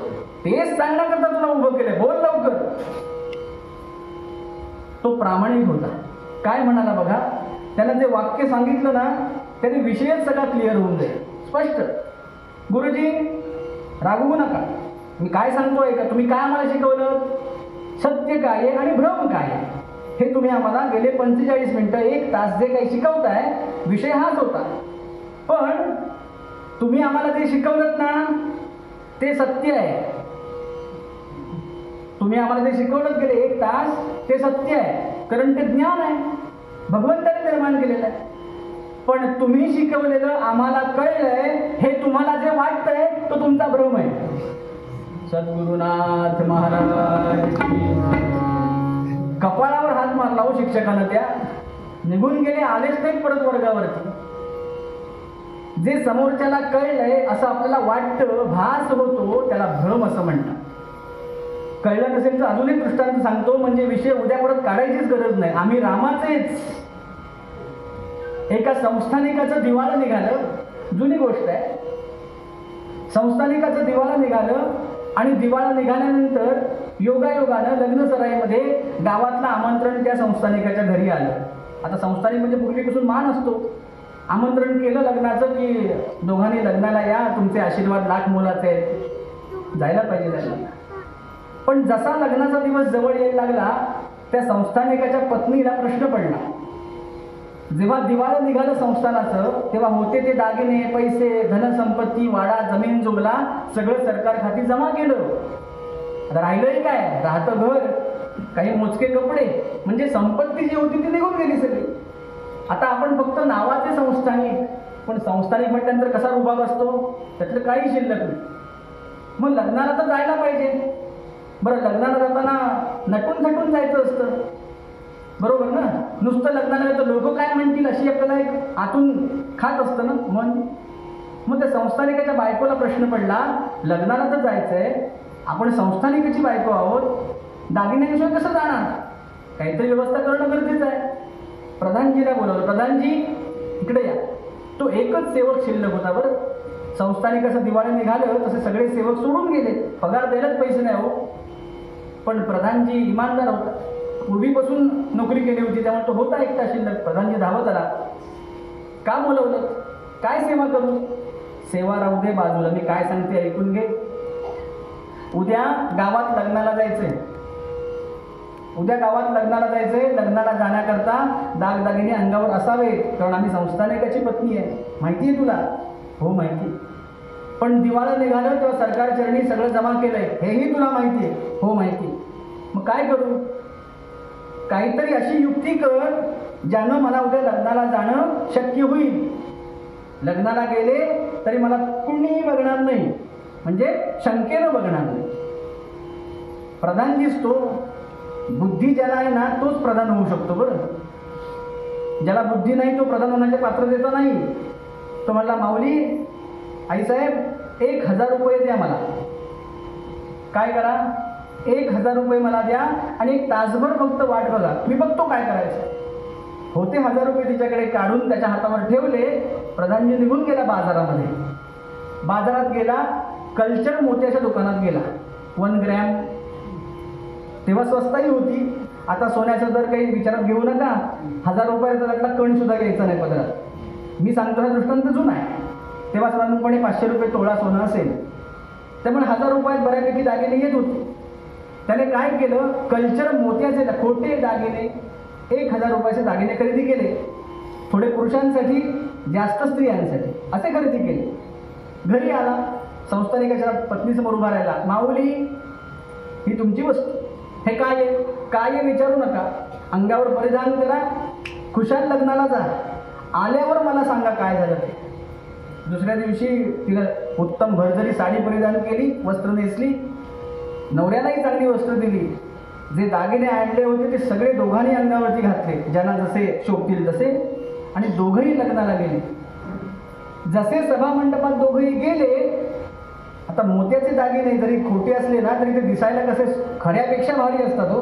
तेच सांगण्याकरता तुला उभं केलंय, बोल लवकर. तो प्रामाणिक होता. काय म्हणाला बघा, त्याला जे वाक्य सांगितलं ना, त्याने विषयच सगळा क्लिअर होऊन जाईल, स्पष्ट. गुरुजी रागवू नका, मी काय सांगतोय का, तुम्ही काय आम्हाला शिकवलं, सत्य काय आहे आणि भ्रम काय आहे, हे तुम्ही आम्हाला गेले 45 मिनिटं, 1 तास जे काही शिकवताय, विषय हाच होता. पण तुम्ही आम्हाला जे शिकवलं ना, ते सत्य आहे. तुम्ही आम्हाला जे शिकवलं गेले 1 तास, ते सत्य आहे, कारण ते ज्ञान आहे, भगवंताने निर्माण केलेलं आहे. पण तुम्ही शिकवलेलं आम्हाला कळलंय, हे तुम्हाला जे वाटतंय तो तुमचा भ्रम आहे. सद्गुरुनाथ महाराज. कपाळावर हात मारला हो शिक्षकानं. त्या निघून गेले, आलेच नाही परत वर्गावरती. जे समोरच्याला कळलंय असं आपल्याला वाटतं, भास होतो, त्याला भ्रम असं म्हणतात. कळलं नसेल तर अजून एक दृष्टांत सांगतो, म्हणजे विषय उद्या परत काढायचीच गरज नाही. आम्ही रामाचेच. एका संस्थानिकाचं दिवाळं निघालं, जुनी गोष्ट आहे. संस्थानिकाचं दिवाळं निघालं आणि दिवाळं निघाल्यानंतर योगायोगानं लग्नसराईमध्ये गावातलं आमंत्रण त्या संस्थानिकाच्या घरी आलं. आता संस्थानिक म्हणजे पूर्वीपासून मान असतो. आमंत्रण केलं लग्नाचं की दोघांनी लग्नाला या, तुमचे आशीर्वाद लाख मोलाचे आहेत, जायला पाहिजे त्यांना. पण जसा लग्नाचा दिवस जवळ यायला लागला, त्या संस्थानिकाच्या पत्नीला प्रश्न पडला. जेव्हा दिवाळं निघालं संस्थानाचं, तेव्हा होते ते दागिने, पैसे, धनसंपत्ती, वाडा, जमीन जुमला सगळं सरकार खाती जमा केलं. आता राहिलंही काय, राहतं घर, काही मोजके कपडे, म्हणजे संपत्ती जी होती ती निघून गेली सगळी. आता आपण फक्त नावाचे संस्थानिक, पण संस्थानिक म्हटल्यानंतर कसा रुबाब असतो, त्यातलं काही शिल्लक नाही. मग लग्नाला तर जायला पाहिजे. बरं, लग्नाला जाताना नटून थटून जायचं असतं, बरोबर ना. नुसतं लग्नाला तर लोक काय म्हणतील अशी आपल्याला एक आतून खात असतं ना मन. मग त्या संस्थानिकाच्या बायकोला प्रश्न पडला, लग्नाला तर जायचंय, आपण संस्थानिकाची बायको आहोत, दागिन्याशिवाय कसं जाणार? काहीतरी व्यवस्था करणं गरजेचं आहे. प्रधानजीला बोलावलं. प्रधानजी इकडे या. तो एकच सेवक शिल्लक होता. बरं, संस्थानिक असं दिवाळी निघालं तसे सगळे सेवक सोडून गेले, पगार द्यायलाच पैसे नाही हो. पण प्रधानजी इमानदार होता, पूर्वीपासून नोकरी केली होती, त्यामुळे तो होता एकटा शिल्लक. प्रधानजी धावत आला. का बोलवलं? काय सेवा करू? सेवा राहू दे बाजूला, मी काय सांगते ऐकून घे. उद्या गावात लग्नाला जायचंय, लग्नाला जाण्याकरता दागदागिने अंगावर असावे, कारण आम्ही संस्थानिकाची पत्नी आहे. माहिती आहे तुला? हो माहिती. पण दिवाळं निघालं तेव्हा सरकार चरणी सगळं जमा केलंय, हेही तुला माहिती आहे? हो माहिती. मग काय करू? काहीतरी अशी युक्ती कर ज्यानं मला उद्या लग्नाला जाणं शक्य होईल. लग्नाला गेले तरी मला कुणीही बघणार नाही, म्हणजे शंकेनं बघणार नाही. प्रधानजीच तो. बुद्धी ज्याला आहे ना तोच प्रधान होऊ शकतो. बरं, ज्याला बुद्धी नाही तो प्रधान होण्याच्या पात्रतेचा नाही. तो म्हणला, माऊली आईसाहेब 1000 रुपये द्या मला. काय करा? 1000 रुपये मला द्या आणि 1 तासभर फक्त वाट बघा, मी बघतो काय करायचं. होते 1000 रुपये तिच्याकडे काढून त्याच्या हातावर ठेवले. प्रधानजी निघून गेला बाजारामध्ये. बाजारात गेला, कल्चर मोत्याच्या दुकानात गेला. 1 ग्रॅम तेव्हा स्वस्ताही होती. आता सोन्याचा दर काही विचारात घेऊ नका. 1000 रुपयाचा त्यातला कण सुद्धा घ्यायचा नाही पदरात. मी सांगतो हा दृष्टांत जुना आहे. तेव्हा साधारणपणे 500 रुपये तोळा सोनं असेल, त्यामुळे 1000 रुपयात बऱ्यापैकी दागिने येत होते. त्याने काय केलं? कल्चर मोत्याचे खोटे दागिने 1000 रुपयाचे दागिने खरेदी केले. थोडे पुरुषांसाठी, जास्त स्त्रियांसाठी असे खरेदी केले. घरी आला, संस्थानिकाच्या पत्नीसमोर उभा राहिला. माऊली ही तुमची वस्तू, हे काय आहे? काय आहे विचारू नका, अंगावर परिधान करा, खुशाल लग्नाला जा, आल्यावर मला सांगा काय झालं ते. दुसऱ्या दिवशी तिला उत्तम भरजरी साडी परिधान केली, वस्त्र नेसली. नवऱ्यालाही चांगली वस्त्र दिली. जे दागिने आणले होते ते सगळे दोघांनी अंगावरती घातले, ज्यांना जसे शोभतील तसे, आणि दोघंही लग्नाला गेले. जसे सभामंडपात दोघंही गेले, आता मोत्याचे दागिने जरी खोटे असले ना तरी ते दिसायला कसे खऱ्यापेक्षा भारी असतात हो.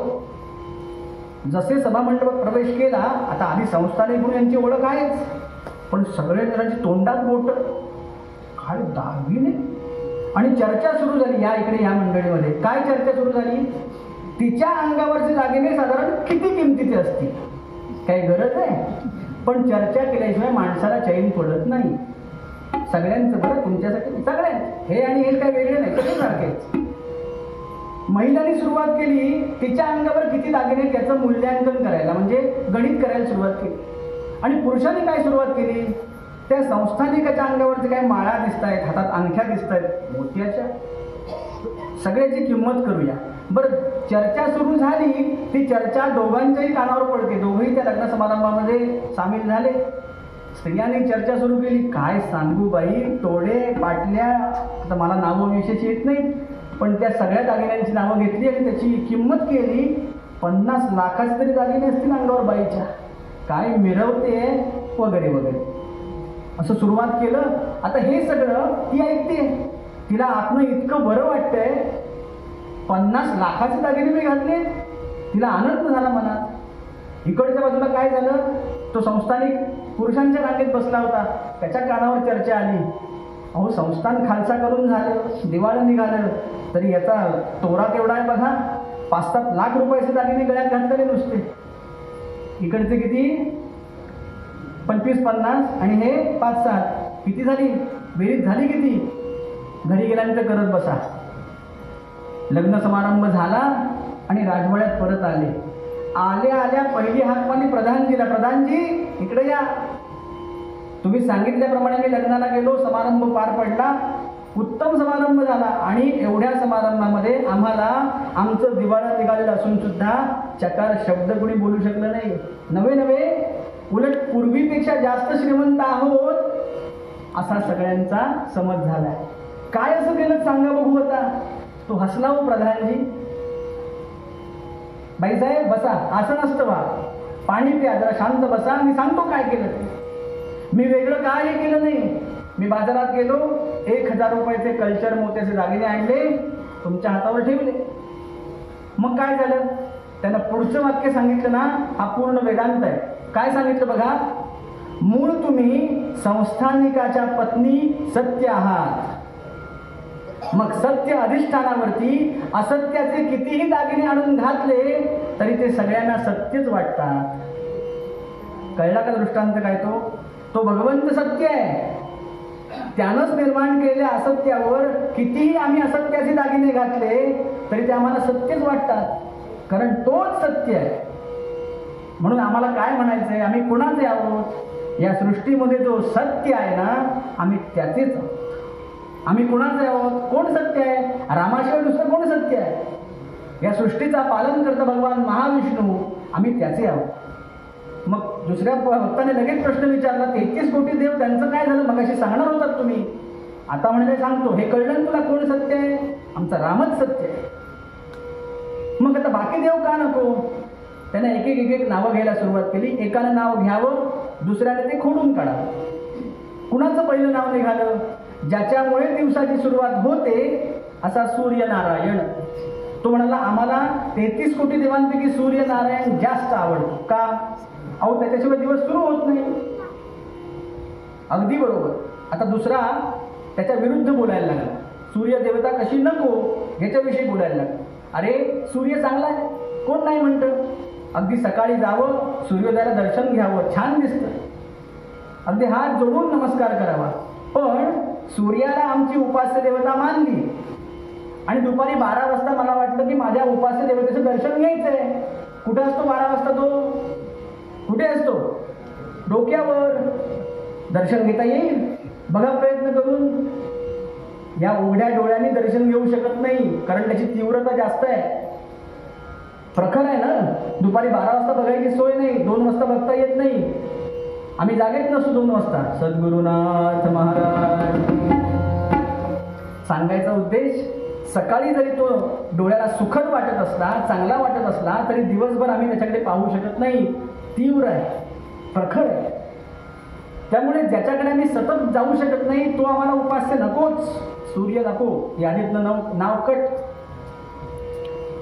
जसे सभामंडपात प्रवेश केला, आता आधी संस्थानिक म्हणून यांची ओळख आहेच, पण सगळे जणांची तोंडात बोट, काय दागिने. आणि चर्चा सुरू झाली या इकडे या मंडळीमध्ये. काय चर्चा सुरू झाली? तिच्या अंगावरचे दागिने साधारण किती किमतीचे असतील, काही गरज आहे? पण चर्चा केल्याशिवाय माणसाला चैन पडत नाही. सगळ्यांचं, बरं तुमच्यासाठी सगळ्यांचं, हे आणि हे काय वेगळे नाही, सगळे सारखेच. महिलांनी सुरुवात केली तिच्या अंगावर किती दागिने त्याचं मूल्यांकन करायला, म्हणजे गणित करायला सुरुवात केली. आणि पुरुषांनी काय सुरुवात केली? त्या संस्थानिकाच्या अंगावरचे काय माळा दिसत आहेत, हातात अंगठ्या दिसत आहेत मोत्याच्या, सगळ्याची किंमत करूया. बरं, चर्चा सुरू झाली. ती चर्चा दोघांच्याही कानावर पडते, दोघंही त्या लग्न समारंभामध्ये सामील झाले. स्त्रियांनी चर्चा सुरू केली. काय सांगू बाई, तोडे पाटल्या, आता मला नावं विशेष येत नाहीत, पण त्या सगळ्या दागिन्यांची नावं घेतली आणि त्याची किंमत केली. 50 लाखाचे तरी दागिने असतील अंगावर बाईच्या. काय मिरवते वगैरे वगैरे असं सुरुवात केलं. आता हे सगळं ती ऐकते, तिला आतनं इतकं बरं वाटतंय. 50 लाखाचे दागिने मी घातले, तिला आनंद झाला मनात. इकडच्या बाजूला काय झालं? तो संस्थानिक पुरुषांच्या रांगेत बसला होता, त्याच्या कानावर चर्चा आली. अहो, संस्थान खालसा करून झालं, दिवाळं निघालं, तरी याचा तोरा केवढा आहे बघा. 5-7 लाख रुपयाचे दागिने गळ्यात घातलेले नुसते. इकडचे किती? 25-50 आणि हे 5-7, किती झाली? बेरीज झाली किती? घरी गेल्यानंतर करत बसा. लग्न समारंभ झाला आणि राजवाड्यात परत आले. आल्या पहिली हाक मारली प्रधानजीला. प्रधानजी इकडे या. तुम्ही सांगितल्याप्रमाणे मी लग्नाला गेलो, समारंभ पार पडला, उत्तम समारंभ झाला. आणि एवढ्या समारंभामध्ये आम्हाला आमचं दिवाळं निघालेलं असून सुद्धा चकार शब्द कोणी बोलू शकलं नाही. नवे उलट पूर्वीपेक्षा जास्त श्रीमंत आहोत असा सगळ्यांचा समज झाला. काय असं केलं सांगा बघू. आता तो हसला हो प्रधानजी. बाईसाहेब बसा, असं नसतं बा, पाणी प्या, जरा शांत बसा, मी सांगतो काय केलं ते. मी वेगळं काय केलं नाही, मी बाजारात गेलो, 1000 रुपयाचे कल्चर मोत्याचे दागिने आणले, तुमच्या हातावर ठेवले. मग काय झालं? त्यानं पुढचं वाक्य सांगितलं ना, हा पूर्ण वेदांत आहे. काय सांगितलं बघा, मूळ तुम्ही संस्थानिकाच्या पत्नी सत्य आहात. मग सत्य अधिष्ठानावरती असत्याचे कितीही दागिने आणून घातले तरी ते सगळ्यांना सत्यच वाटतात. कळला का दृष्टांत काय? तो भगवंत सत्य आहे. त्यानंच निर्माण केलेल्या असत्यावर कितीही आम्ही असत्याचे दागिने घातले तरी ते आम्हाला सत्यच वाटतात, कारण तोच सत्य आहे. म्हणून आम्हाला काय म्हणायचं आहे, आम्ही कुणाचे आहोत? या सृष्टीमध्ये जो सत्य आहे ना, आम्ही त्याचेच आहोत. आम्ही कुणाचे आहोत? कोण सत्य आहे? रामाशिवाय दुसरं कोण सत्य आहे? या सृष्टीचा पालन करता भगवान महाविष्णू, आम्ही त्याचे आहोत. मग दुसऱ्या भक्ताने लगेच प्रश्न विचारला, 33 कोटी देव त्यांचं काय झालं? मगाशी सांगणार होतात तुम्ही, आता म्हणजे सांगतो. हे कळलं तुला कोण सत्य आहे? आमचा रामच सत्य आहे. मग आता बाकी देव का नको? त्याने एक एक नावं घ्यायला सुरुवात केली. एकानं नाव घ्यावं, दुसऱ्याने ते खोडून काढावं. कुणाचं पहिलं नाव निघालं? ज्याच्यामुळे दिवसाची सुरुवात होते असा सूर्यनारायण. तो म्हणाला, आम्हाला 33 कोटी देवांपैकी सूर्यनारायण जास्त आवडतो. का? अहो, त्याच्याशिवाय दिवस सुरू होत नाही. अगदी बरोबर. आता दुसरा त्याच्या विरुद्ध बोलायला लागला. सूर्य देवता कशी नको ह्याच्याविषयी बोलायला लागला. अरे, सूर्य चांगला आहे, कोण नाही म्हणतं. अगदी सकाळी जावं, सूर्योदयाला दर्शन घ्यावं, छान दिसतं. अगदी हात जोडून नमस्कार करावा. पण सूर्याला आमची उपास्य देवता मानली आणि दुपारी 12 वाजता मला वाटलं की माझ्या उपास्य देवतेचं दर्शन घ्यायचंय. कुठे असतो 12 वाजता? तो कुठे असतो? डोक्यावर. दर्शन घेता येईल? बघा प्रयत्न करून. या उघड्या डोळ्यांनी दर्शन घेऊ शकत नाही, कारण त्याची तीव्रता जास्त आहे, प्रखर आहे ना. दुपारी 12 वाजता बघायची सोय नाही, 2 वाजता बघता येत नाही. आम्ही जागेत नसतो 2 वाजता. सद्गुरुनाथ महाराज. सांगायचा उद्देश, सकाळी जरी तो डोळ्याला सुखद वाटत असला, चांगला वाटत असला, तरी दिवसभर आम्ही त्याच्याकडे पाहू शकत नाही. तीव्र आहे, प्रखर आहे. त्यामुळे ज्याच्याकडे आम्ही सतत जाऊ शकत नाही तो आम्हाला उपास्य नकोच. सूर्य नको, यादीतनं नाव कट.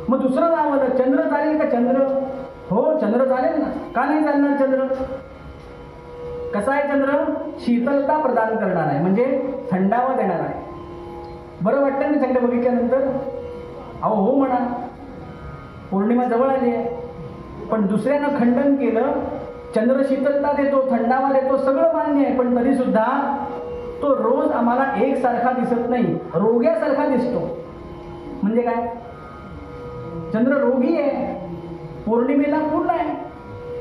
मग दुसरं नाव आलं, चंद्र चालेल का? चंद्र, हो चंद्र चालेल ना. का नाही चालणार चंद्र? कसा आहे चंद्र? शीतलता प्रदान करणार आहे, म्हणजे थंडावा देणार आहे. बरं वाटतं ना चंद्र बघितल्यानंतर? अहो हो म्हणा, पौर्णिमा जवळ आली आहे. पण दुसऱ्यानं खंडन केलं, चंद्र शीतलता देतो, थंडावा देतो, सगळं मान्य आहे, पण तरी सुद्धा तो रोज आम्हाला एकसारखा दिसत नाही, रोग्यासारखा दिसतो. म्हणजे काय? चंद्र रोगी आहे, पौर्णिमेला पूर्ण आहे,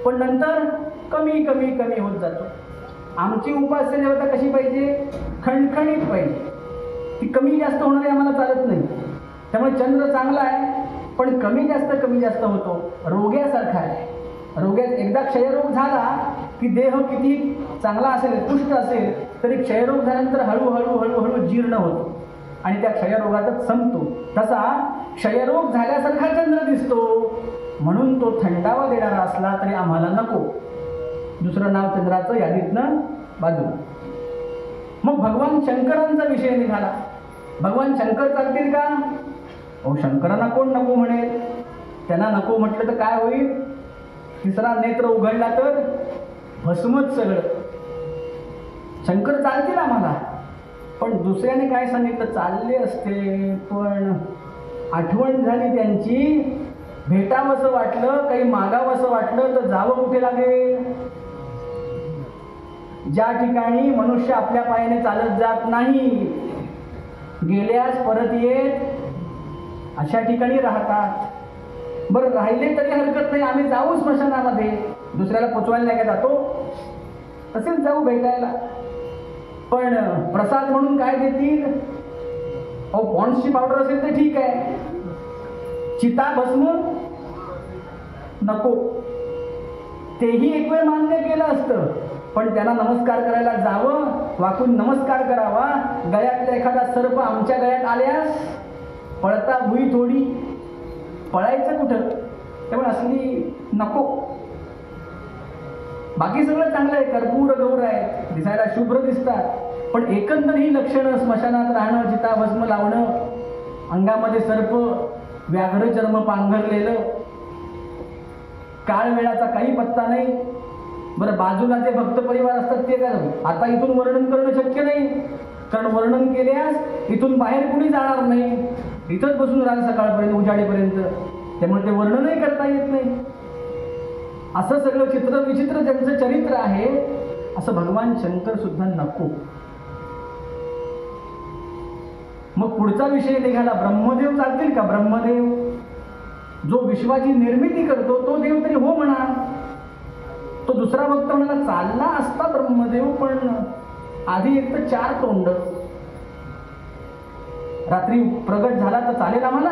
पण नंतर कमी कमी कमी होत जातो. आमची उपास्य देवता कशी पाहिजे? खणखणीत पाहिजे. ती कमी जास्त होणारी आम्हाला चालत नाही. त्यामुळे चंद्र चांगला आहे, पण कमी जास्त होतो, रोग्यासारखा आहे. रोग्यात एकदा क्षयरोग झाला की देह किती चांगला असेल, पुष्ट असेल, तरी क्षयरोग झाल्यानंतर हळूहळू जीर्ण होतो आणि त्या क्षयरोगातच संपतो. तसा क्षयरोग झाल्यासारखा चंद्र दिसतो, म्हणून तो थंडावा देणारा असला तरी आम्हाला नको. दुसरं नाव चंद्राचं यादीतनं बाजूला. मग भगवान शंकरांचा विषय निघाला. भगवान शंकर चालतील का? अहो, शंकरांना कोण नको म्हणेल? त्यांना नको म्हटलं तर काय होईल? तिसरा नेत्र उघडला तर भस्मच सगळं. शंकर चालतील आम्हाला, पण दुसऱ्याने काय सांगितलं? चालले असते, पण आठवण झाली त्यांची, भेटावंसं वाटलं, काही मागावंसं वाटलं तर जावं कुठे लागेल? ज्या ठिकाणी मनुष्य आपल्या पायाने चालत जात नाही, गेल्यास परत येत अशा ठिकाणी राहतात. बरं, राहिले तरी हरकत नाही, आम्ही जाऊ स्मशानामध्ये, दुसऱ्याला पोचवायला नाही का जातो, तसेच जाऊ भेटायला. पण प्रसाद म्हणून काय देतील? अहो, पॉन्ड्सची पावडर असेल तर ठीक आहे, चिता भस्म नको. तेही एक वेळ मान्य केलं असतं, पण त्यांना नमस्कार करायला जावं, वाकून नमस्कार करावा. गळ्यातला एखादा सर्प आमच्या गळ्यात आल्यास पळता भुई थोडी, पळायचं कुठं? त्यामुळे असली नको. बाकी सगळं चांगलं आहे, कर्पूर गौर आहे, दिसायला शुभ्र दिसतात, पण एकंदर ही लक्षणं, स्मशानात राहणं, चिताभस्म लावणं, अंगामध्ये सर्प, व्याघ्र चर्म पांघरलेलं, काळ वेळाचा काही पत्ता नाही. बरं, बाजूला जे भक्त परिवार असतात ते काय, आता इथून वर्णन करणं शक्य नाही, कारण वर्णन केल्यास इथून बाहेर कुणी जाणार नाही, इथंच बसून राहाल सकाळपर्यंत, उजाडीपर्यंत, त्यामुळे ते वर्णनही करता येत नाही. असं सगळं चित्र विचित्र ज्यांचं चरित्र आहे, असं भगवान शंकर सुद्धा नको. मग पुढचा विषय निघाला, ब्रह्मदेव चालतील का? ब्रह्मदेव जो विश्वाची निर्मिती करतो तो देव तरी हो म्हणा. तो दुसरा भक्त म्हणाला, चालला असता ब्रह्मदेव, पण आधी एक तर 4 तोंड, रात्री प्रगट झाला तर चालेल आम्हाला,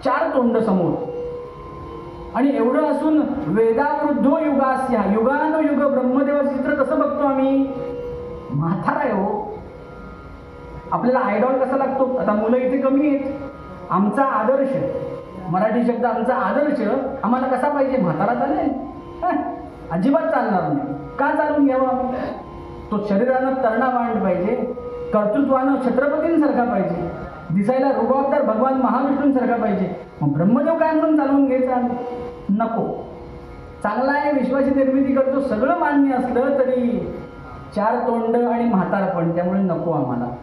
4 तोंड समोर, आणि एवढं असून वेदावृद्धो युगास्या, युगानुयुग ब्रह्मदेवाचं चित्र कसं बघतो आम्ही? म्हातारा आहे हो. आपल्याला आयडॉल कसा लागतो? आता मुलं इथे कमी आहेत, आमचा आदर्श, मराठी शब्द आमचा आदर्श आम्हाला कसा पाहिजे? म्हातारा चालेल? अजिबात चालणार नाही. का चालून घ्यावं आम्ही? तो शरीरानं तरणा पाहिजे, कर्तृत्वानं छत्रपतींसारखा पाहिजे, दिसायला रुबाबदार भगवान महाविष्णूंसारखा पाहिजे. मग ब्रह्मदेव काय म्हणून चालवून घ्यायचा? नको. चांगला आहे, विश्वाची निर्मिती करतो, सगळं मान्य असलं तरी 4 तोंड आणि म्हातारपण, त्यामुळे नको आम्हाला.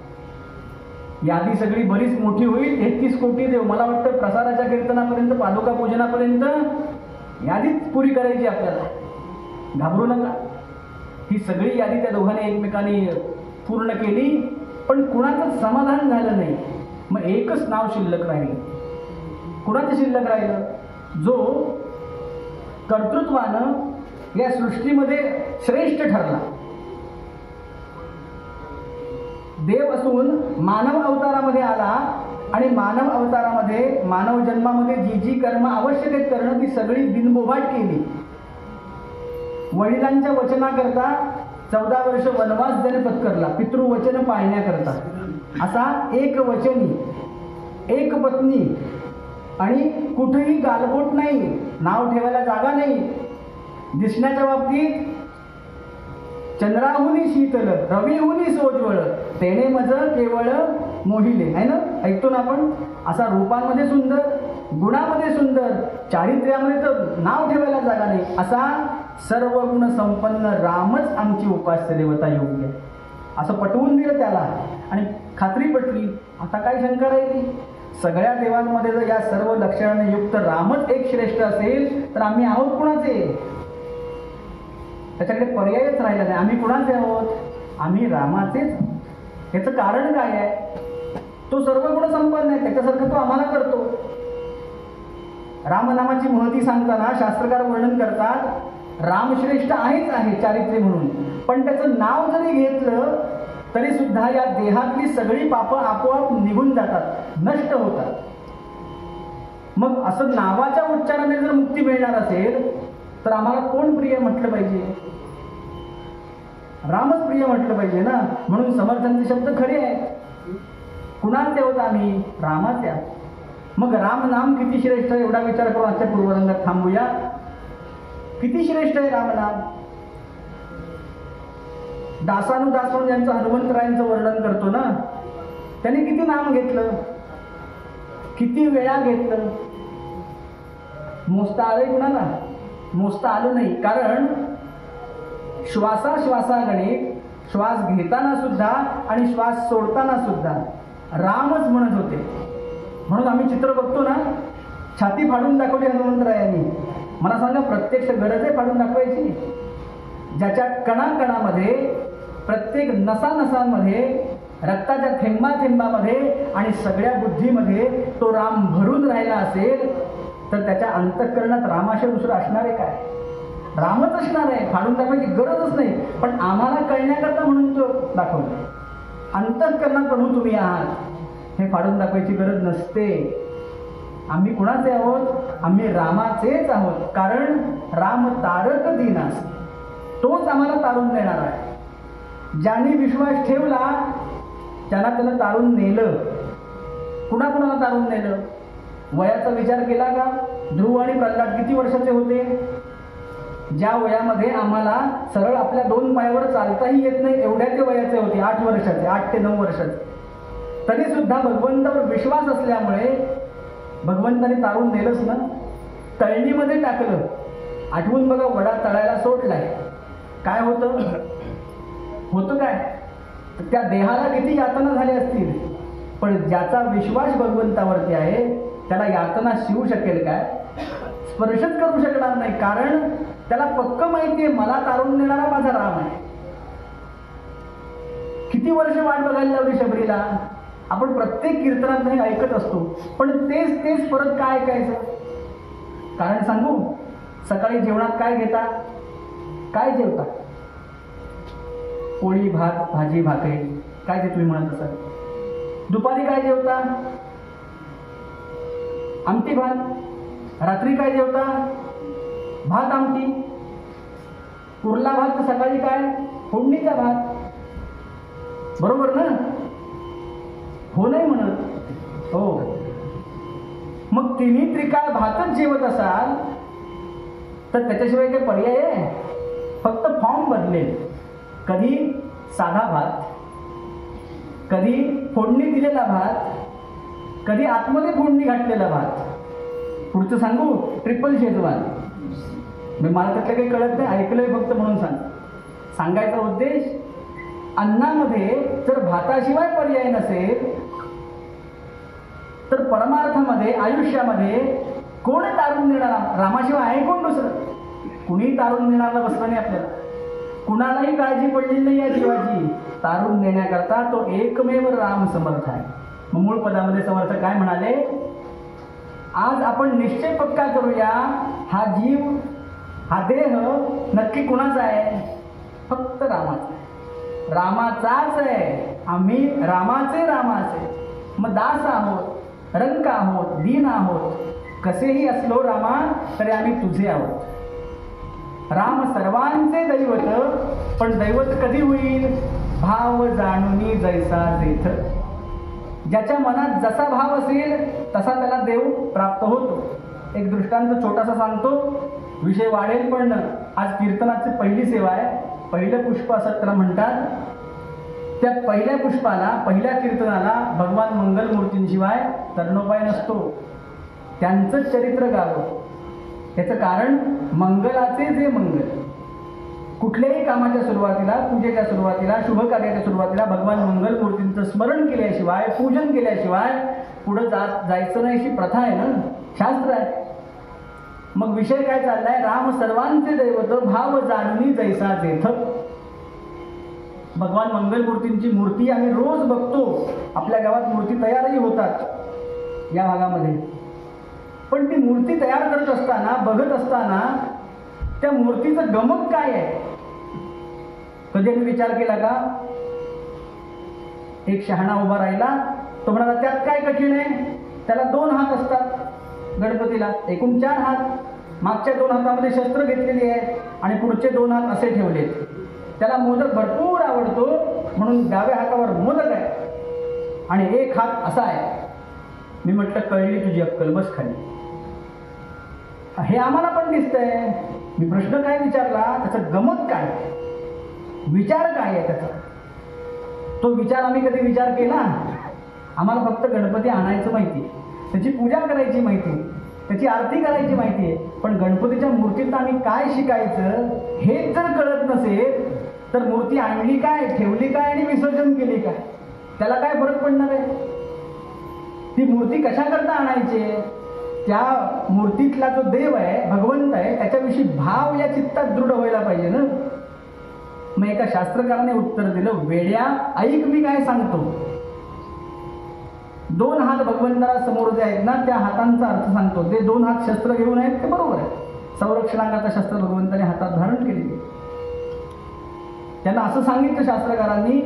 यादी सगळी बरीच मोठी होईल, 33 कोटी देव. मला वाटतं प्रसाराच्या कीर्तनापर्यंत, पादुका पूजनापर्यंत यादीच पुरी करायची आपल्याला. घाबरू नका. ही सगळी यादी त्या दोघांनी एकमेकांनी पूर्ण केली, पण कुणाचंच समाधान झालं नाही. मग एकच नाव शिल्लक राहील. कुणाचं शिल्लक राहिलं? जो कर्तृत्वानं या सृष्टीमध्ये श्रेष्ठ ठरला. देव असून मानव अवतारामध्ये आला, आणि मानव अवतारामध्ये, मानव जन्मामध्ये जी जी कर्म आवश्यक आहेत करणं, ती सगळी बिनबोभाट केली. वडिलांच्या वचनाकरता 14 वर्ष वनवास ज्याने पत्करला, पितृवचन पाळण्याकरता. असा एक वचनी, एक पत्नी, आणि कुठेही गालबोट नाही, नाव ठेवायला जागा नाही. दिसण्याच्या बाबतीत चंद्राहुनी शीतल, रवीहुनी सोज्वळ, तेने मज केवळ मोहिले, आहे ना, ऐकतो ना आपण. असा रूपांमध्ये सुंदर, गुणामध्ये सुंदर, चारित्र्यामध्ये तर नाव ठेवायला जागा नाही, असा सर्व गुण संपन्न रामच आमची उपास्य देवता योग्य, असं पटवून दिलं त्याला, आणि खात्री पटली. आता काय शंका राहिली? सगळ्या देवांमध्ये जर या सर्व लक्षणाने युक्त रामच एक श्रेष्ठ असेल, तर आम्ही आहोत कुणाचे? त्याच्याकडे पर्यायच राहिला नाही. आम्ही कुणाचे आहोत? आम्ही रामाचेच. याचं कारण काय आहे? तो सर्व गुण संपन्न आहे, त्याच्यासारखं तो आम्हाला करतो. रामनामाची महती सांगताना शास्त्रकार वर्णन करतात, रामश्रेष्ठ आहेच आहे चारित्र्य म्हणून, पण त्याचं नाव जरी घेतलं तरी सुद्धा या देहातली सगळी पापं आपोआप निघून जातात, नष्ट होतात. मग असं नावाच्या उच्चाराने जर मुक्ती मिळणार असेल, तर आम्हाला कोण प्रिय म्हटलं पाहिजे? रामच प्रिय म्हटलं पाहिजे ना. म्हणून समर्थांचे शब्द खरे आहेत. कुणाचे आहोत आम्ही? रामाचे आहोत. मग राम नाम किती श्रेष्ठ आहे, एवढा विचार करून आजच्या पूर्वरंगात थांबूया. किती श्रेष्ठ आहे रामनाम? दासानुदास म्हणून ज्यांचं हनुमंतरायांचं वर्णन करतो ना, त्यांनी किती नाम घेतलं, किती वेळा घेतलं? मोजता आलंय कुणाला? मोजता आलं नाही. कारण श्वासाश्वासागणे, श्वास घेताना सुद्धा आणि श्वास सोडताना सुद्धा रामच म्हणत होते. म्हणून आम्ही चित्र बघतो ना, छाती फाडून दाखवली हनुमंतरायांनी. मला सांगा, प्रत्यक्ष गरज आहे फाडून दाखवायची? ज्याच्या कणाकणामध्ये, प्रत्येक नसानसांमध्ये, रक्ताच्या थेंबाथेंबामध्ये आणि सगळ्या बुद्धीमध्ये तो राम भरून राहिला असेल, तर त्याच्या अंतःकरणात रामाशिवाय दुसरं असणार आहे काय? रामच असणार आहे. फाडून दाखवायची गरजच नाही. पण आम्हाला कळण्याकरता म्हणून तो दाखवलं. अंतःकरणात प्रभू तुम्ही आहात हे फाडून दाखवायची गरज नसते. आम्ही कुणाचे आहोत? आम्ही रामाचेच आहोत. कारण राम तारक दीनास, तोच आम्हाला तारून देणार आहे. ज्यांनी विश्वास ठेवला त्यांना त्यानं तारून नेलं. कुणाकुणाला तारून नेलं? वयाचा विचार केला का? ध्रुव आणि प्रल्हाद किती वर्षाचे होते? ज्या वयामध्ये आम्हाला सरळ आपल्या 2 पायावर चालताही येत नाही एवढ्या ते वयाचे होते, 8 वर्षाचे, 8 ते 9 वर्षाचे, तरी सुद्धा भगवंतावर विश्वास असल्यामुळे भगवंताने तारून नेलंच ना. तळणीमध्ये टाकलं. आठवून बघा, वडा तळायला सोडलाय, काय होतं काय? तर त्या देहाला किती यातना झाल्या असतील, पण ज्याचा विश्वास भगवंतावरती आहे त्याला यातना शिवू शकेल काय? स्पर्शच करू शकणार नाही. कारण त्याला पक्क माहिती आहे मला तारून नेणारा माझा राम आहे. किती वर्ष वाट बघायला लावली शबरीला. आपण प्रत्येक कीर्तनात नाही ऐकत असतो, पण तेच परत काय ऐकायचं? कारण सांगू, सकाळी जेवणात काय घेता? काय जेवता? पोळी, भात, भाजी, भाकरी, काय ते तुम्ही म्हणत असाल. दुपारी काय जेवता? आमटी भात. रात्री काय जेवता? भात आमटी. उरला भात तर सकाळी काय? फोडणीचा भात. बरोबर ना? हो नाही म्हणत? हो. मग तिन्ही त्रिकाळ भातच जेवत असाल तर त्याच्याशिवाय काही पर्याय आहे? फक्त फॉर्म बदलेल. कधी साधा भात, कधी फोडणी दिलेला भात, कधी आतमध्ये फोडणी घातलेला भात. पुढचं सांगू, ट्रिपल शेजवान. मला त्यातलं काही कळत नाही, ऐकलंय फक्त म्हणून सांगायचा उद्देश, अन्नामध्ये जर भाताशिवाय पर्याय नसेल तर परमार्थामध्ये, आयुष्यामध्ये कोण तारून नेणारा? रामाशिवाय आहे कोण दुसरं? कुणी तारून नेणारा बसलं नाही आपल्याला. कुणालाही काळजी पडली नाही आहे जीवाची. तारून नेण्याकरता तो एकमेव राम समर्थ आहे. मग मूळ पदामध्ये समर्थ काय म्हणाले? आज आपण निश्चय पक्का करूया, हा जीव, हा देह नक्की कुणाचा आहे? फक्त रामाचा. रामाचाच आहे. आम्ही रामाचे मग दास आहोत, रंक आहोत, दीन आहोत. कसेही असलो रामा तरी आम्ही तुझे आहोत. राम सर्वांचे दैवत, पण दैवत कधी होईल? भाव जाणूनी जैसा जेथ. ज्याच्या मनात जसा भाव असेल तसा त्याला देव प्राप्त होतो. एक दृष्टांत छोटासा सांगतो, विषय वाढेल, पण आज कीर्तनाची पहिली सेवा आहे. पहिलं पुष्प असं त्याला म्हणतात. त्या पहिल्या पुष्पाला, पहिल्या कीर्तनाला भगवान मंगलमूर्तींशिवाय तरणोपाय नसतो. त्यांचं चरित्र गावं. याचं कारण, मंगलाचे जे मंगल. कुठल्याही कामाच्या सुरुवातीला, पूजेच्या सुरुवातीला, शुभ कार्याच्या सुरुवातीला भगवान मंगलमूर्तींचं स्मरण केल्याशिवाय, पूजन केल्याशिवाय पुढं जायचं नाही, अशी प्रथा आहे ना, शास्त्र आहे. मग विषय काय चाललाय? राम सर्वांचे दैवत, भाव जाणूनी जैसा जेथ. भगवान मंगलमूर्तींची मूर्ती आम्ही रोज बघतो. आपल्या गावात मूर्ती तयारही होतात या भागामध्ये. पण ती मूर्ती तयार करत असताना, बघत असताना त्या मूर्तीचं गमक काय आहे? कधी मी विचार केला का? एक शहाणा उभा राहिला, तो म्हणाला त्यात काय कठीण आहे? त्याला 2 हात असतात गणपतीला, एकूण 4 हात. मागच्या 2 हातामध्ये शस्त्र घेतलेली आहे आणि पुढचे 2 हात असे ठेवलेत. त्याला मोदक भरपूर आवडतो म्हणून डाव्या हातावर मोदक आहे आणि एक हात असा आहे. मी म्हटलं कळली तुझी अक्कल, बस खाली. हे आम्हाला पण दिसतंय. मी प्रश्न काय विचारला, त्याचं गमत काय, विचार काय आहे त्याचा? तो विचार आम्ही कधी विचार केला? आम्हाला फक्त गणपती आणायचं माहिती, त्याची पूजा करायची माहिती, त्याची आरती करायची माहिती आहे. पण गणपतीच्या मूर्तीत आम्ही काय शिकायचं हेच जर कळत नसेल तर मूर्ती आणली काय, ठेवली काय आणि विसर्जन केली काय, त्याला काय फरक पडणार आहे? ती मूर्ती कशाकरता आणायची? त्या मूर्तीतला जो देव आहे, भगवंत आहे, त्याच्याविषयी भाव या चित्तात दृढ व्हायला पाहिजे ना. मग एका शास्त्रकाराने उत्तर दिलं, वेड्या ऐक मी काय सांगतो. 2 हात भगवंताला समोर जे आहेत ना, त्या हातांचा अर्थ सांगतो. ते 2 हात शस्त्र घेऊन आहेत ते बरोबर आहे. संरक्षणाकरता शस्त्र भगवंताने हातात धारण केलेली. त्यांना असं सांगितलं शास्त्रकारांनी,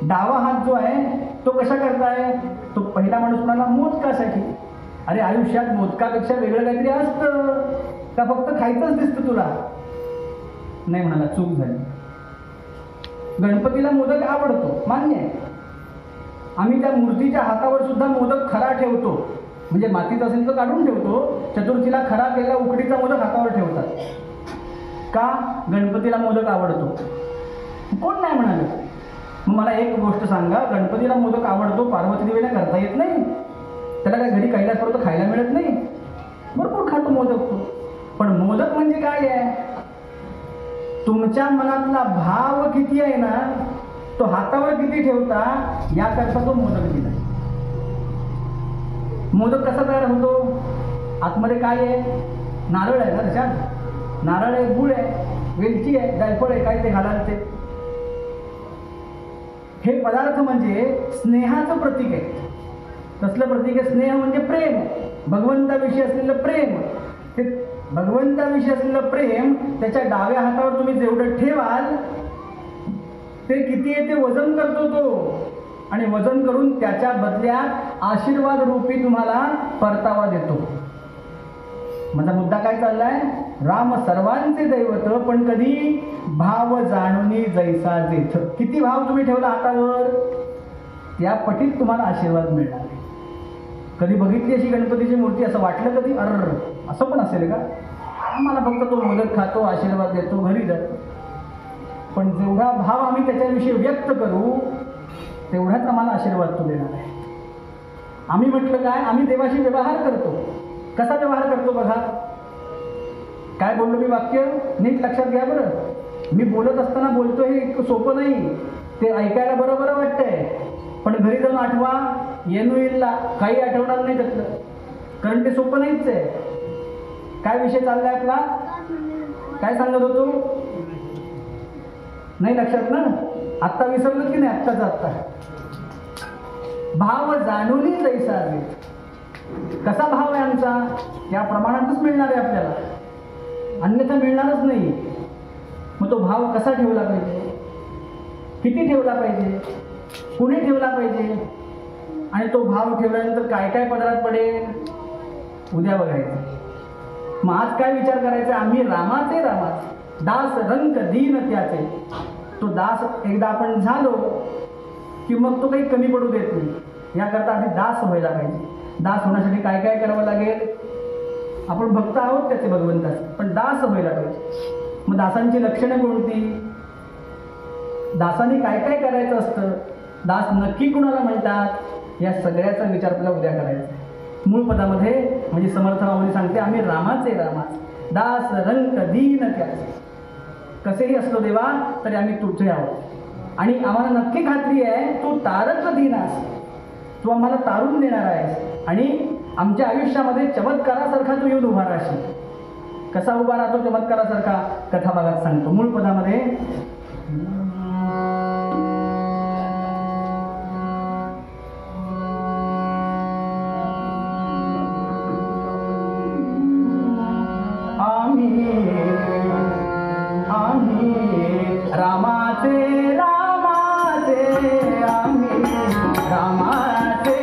डावा हात जो आहे तो कशा करताय? तो पहिला माणूस म्हणाला मोदकासाठी. अरे आयुष्यात मोदकापेक्षा वेगळं काहीतरी असतं का? फक्त खायचंच दिसतं तुला? नाही म्हणाला, चूक झाली. गणपतीला मोदक आवडतो, मान्य आहे. आम्ही त्या मूर्तीच्या हातावर सुद्धा मोदक खरा ठेवतो. म्हणजे मातीत असेल तर काढून ठेवतो. चतुर्थीला खरा केलेला उकडीचा मोदक हातावर ठेवतात. का? गणपतीला मोदक आवडतो. कोण नाही म्हणाल? मग मला एक गोष्ट सांगा, गणपतीला मोदक आवडतो, पार्वती देवीला करता येत नाही? त्याला काय घरी कैलास पर्यंत खायला मिळत नाही? भरपूर खातो मोदक तो. पण मोदक म्हणजे काय आहे? तुमच्या मनातला भाव किती आहे ना, तो हातावर किती ठेवता याकरता तो मोदक दिला. मोदक कसा तयार होतो? आतमध्ये काय आहे? नारळ आहे ना, त्याच्यात नारळ आहे, गुळ आहे, वेलची आहे, जायफळ आहे, काय ते घालाल ते. हे पदार्थ म्हणजे स्नेहाचं प्रतीक आहे. कसलं प्रतीक आहे? स्नेह म्हणजे प्रेम, भगवंताविषयी असलेलं प्रेम. ते भगवंताविषयी असलेलं प्रेम त्याच्या डाव्या हातावर तुम्ही जेवढं ठेवाल ते किती आहे ते वजन करतो तो, आणि वजन करून त्याच्या बदल्यात आशीर्वाद रूपी तुम्हाला परतावा देतो. माझा मुद्दा काय चाललाय? राम सर्वांचे दैवत, पण कधी? भाव जाणूनी जैसा जेथ. किती भाव तुम्ही ठेवला हातावर त्या पटीत तुम्हाला आशीर्वाद मिळणार. कधी बघितली अशी गणपतीची मूर्ती? असं वाटलं कधी असं पण असेल का? आम्हाला फक्त तो मोदक खातो, आशीर्वाद देतो, घरी जातो. पण जेवढा भाव आम्ही त्याच्याविषयी व्यक्त करू तेवढाच आम्हाला आशीर्वाद तो देणार आहे. आम्ही म्हटलं काय? आम्ही देवाशी व्यवहार करतो. कसा व्यवहार करतो बघा. काय बोललो मी? वाक्य नीट लक्षात घ्या बरं. मी बोलत असताना बोलतो हे इतकं सोपं नाही. ते ऐकायला बरं वाटतंय, पण घरी जाऊन आठवा, येणू येईलला काही आठवणार नाही त्यातलं, कारण ते सोपं नाहीच आहे. काय विषय चाललाय आपला? काय सांगत होतो? नाही लक्षात ना? आत्ता विसरलं की नाही? आत्ताच आत्ता. भाव जाणूनही जैसा जेथ. कसा भाव आहे आमचा? या प्रमाणातच मिळणार आहे आपल्याला, अन्यथा मिळणारच नाही. मग तो भाव कसा ठेवला पाहिजे? किती ठेवला पाहिजे? कुणी ठेवला पाहिजे? आणि तो भाव ठेवल्यानंतर काय काय पदरात पडेल उद्या बघायचं. मग आज काय विचार करायचा? आम्ही रामाचे दास रंक दीन त्याचे. तो दास एकदा आपण झालो की मग तो काही कमी पडू देत नाही. याकरता आधी दास व्हायला पाहिजे. दास होण्यासाठी काय काय करावं लागेल? आपण भक्त आहोत त्याचे भगवंताचे, पण दास व्हायला पाहिजे. मग दासांची लक्षणं कोणती? दासांनी काय काय करायचं असतं? दास नक्की कुणाला म्हणतात? या सगळ्याचा विचार आपल्याला उद्या करायचा आहे. मूळ पदामध्ये म्हणजे समर्थ माऊली सांगते, आम्ही रामाचे दास रंक दीन त्याचे. कसेही असलो देवा तरी आम्ही तुझे आहोत, आणि आम्हाला नक्की खात्री आहे तू तारक दीनास, तू आम्हाला तारून देणार आहेस, आणि आमच्या आयुष्यामध्ये चमत्कारासारखा तू येऊन उभा राहशील. कसा उभा राहतो चमत्कारासारखा? कथा भागात सांगतो. मूळ पदामध्ये रामाचे आम्ही रामाचे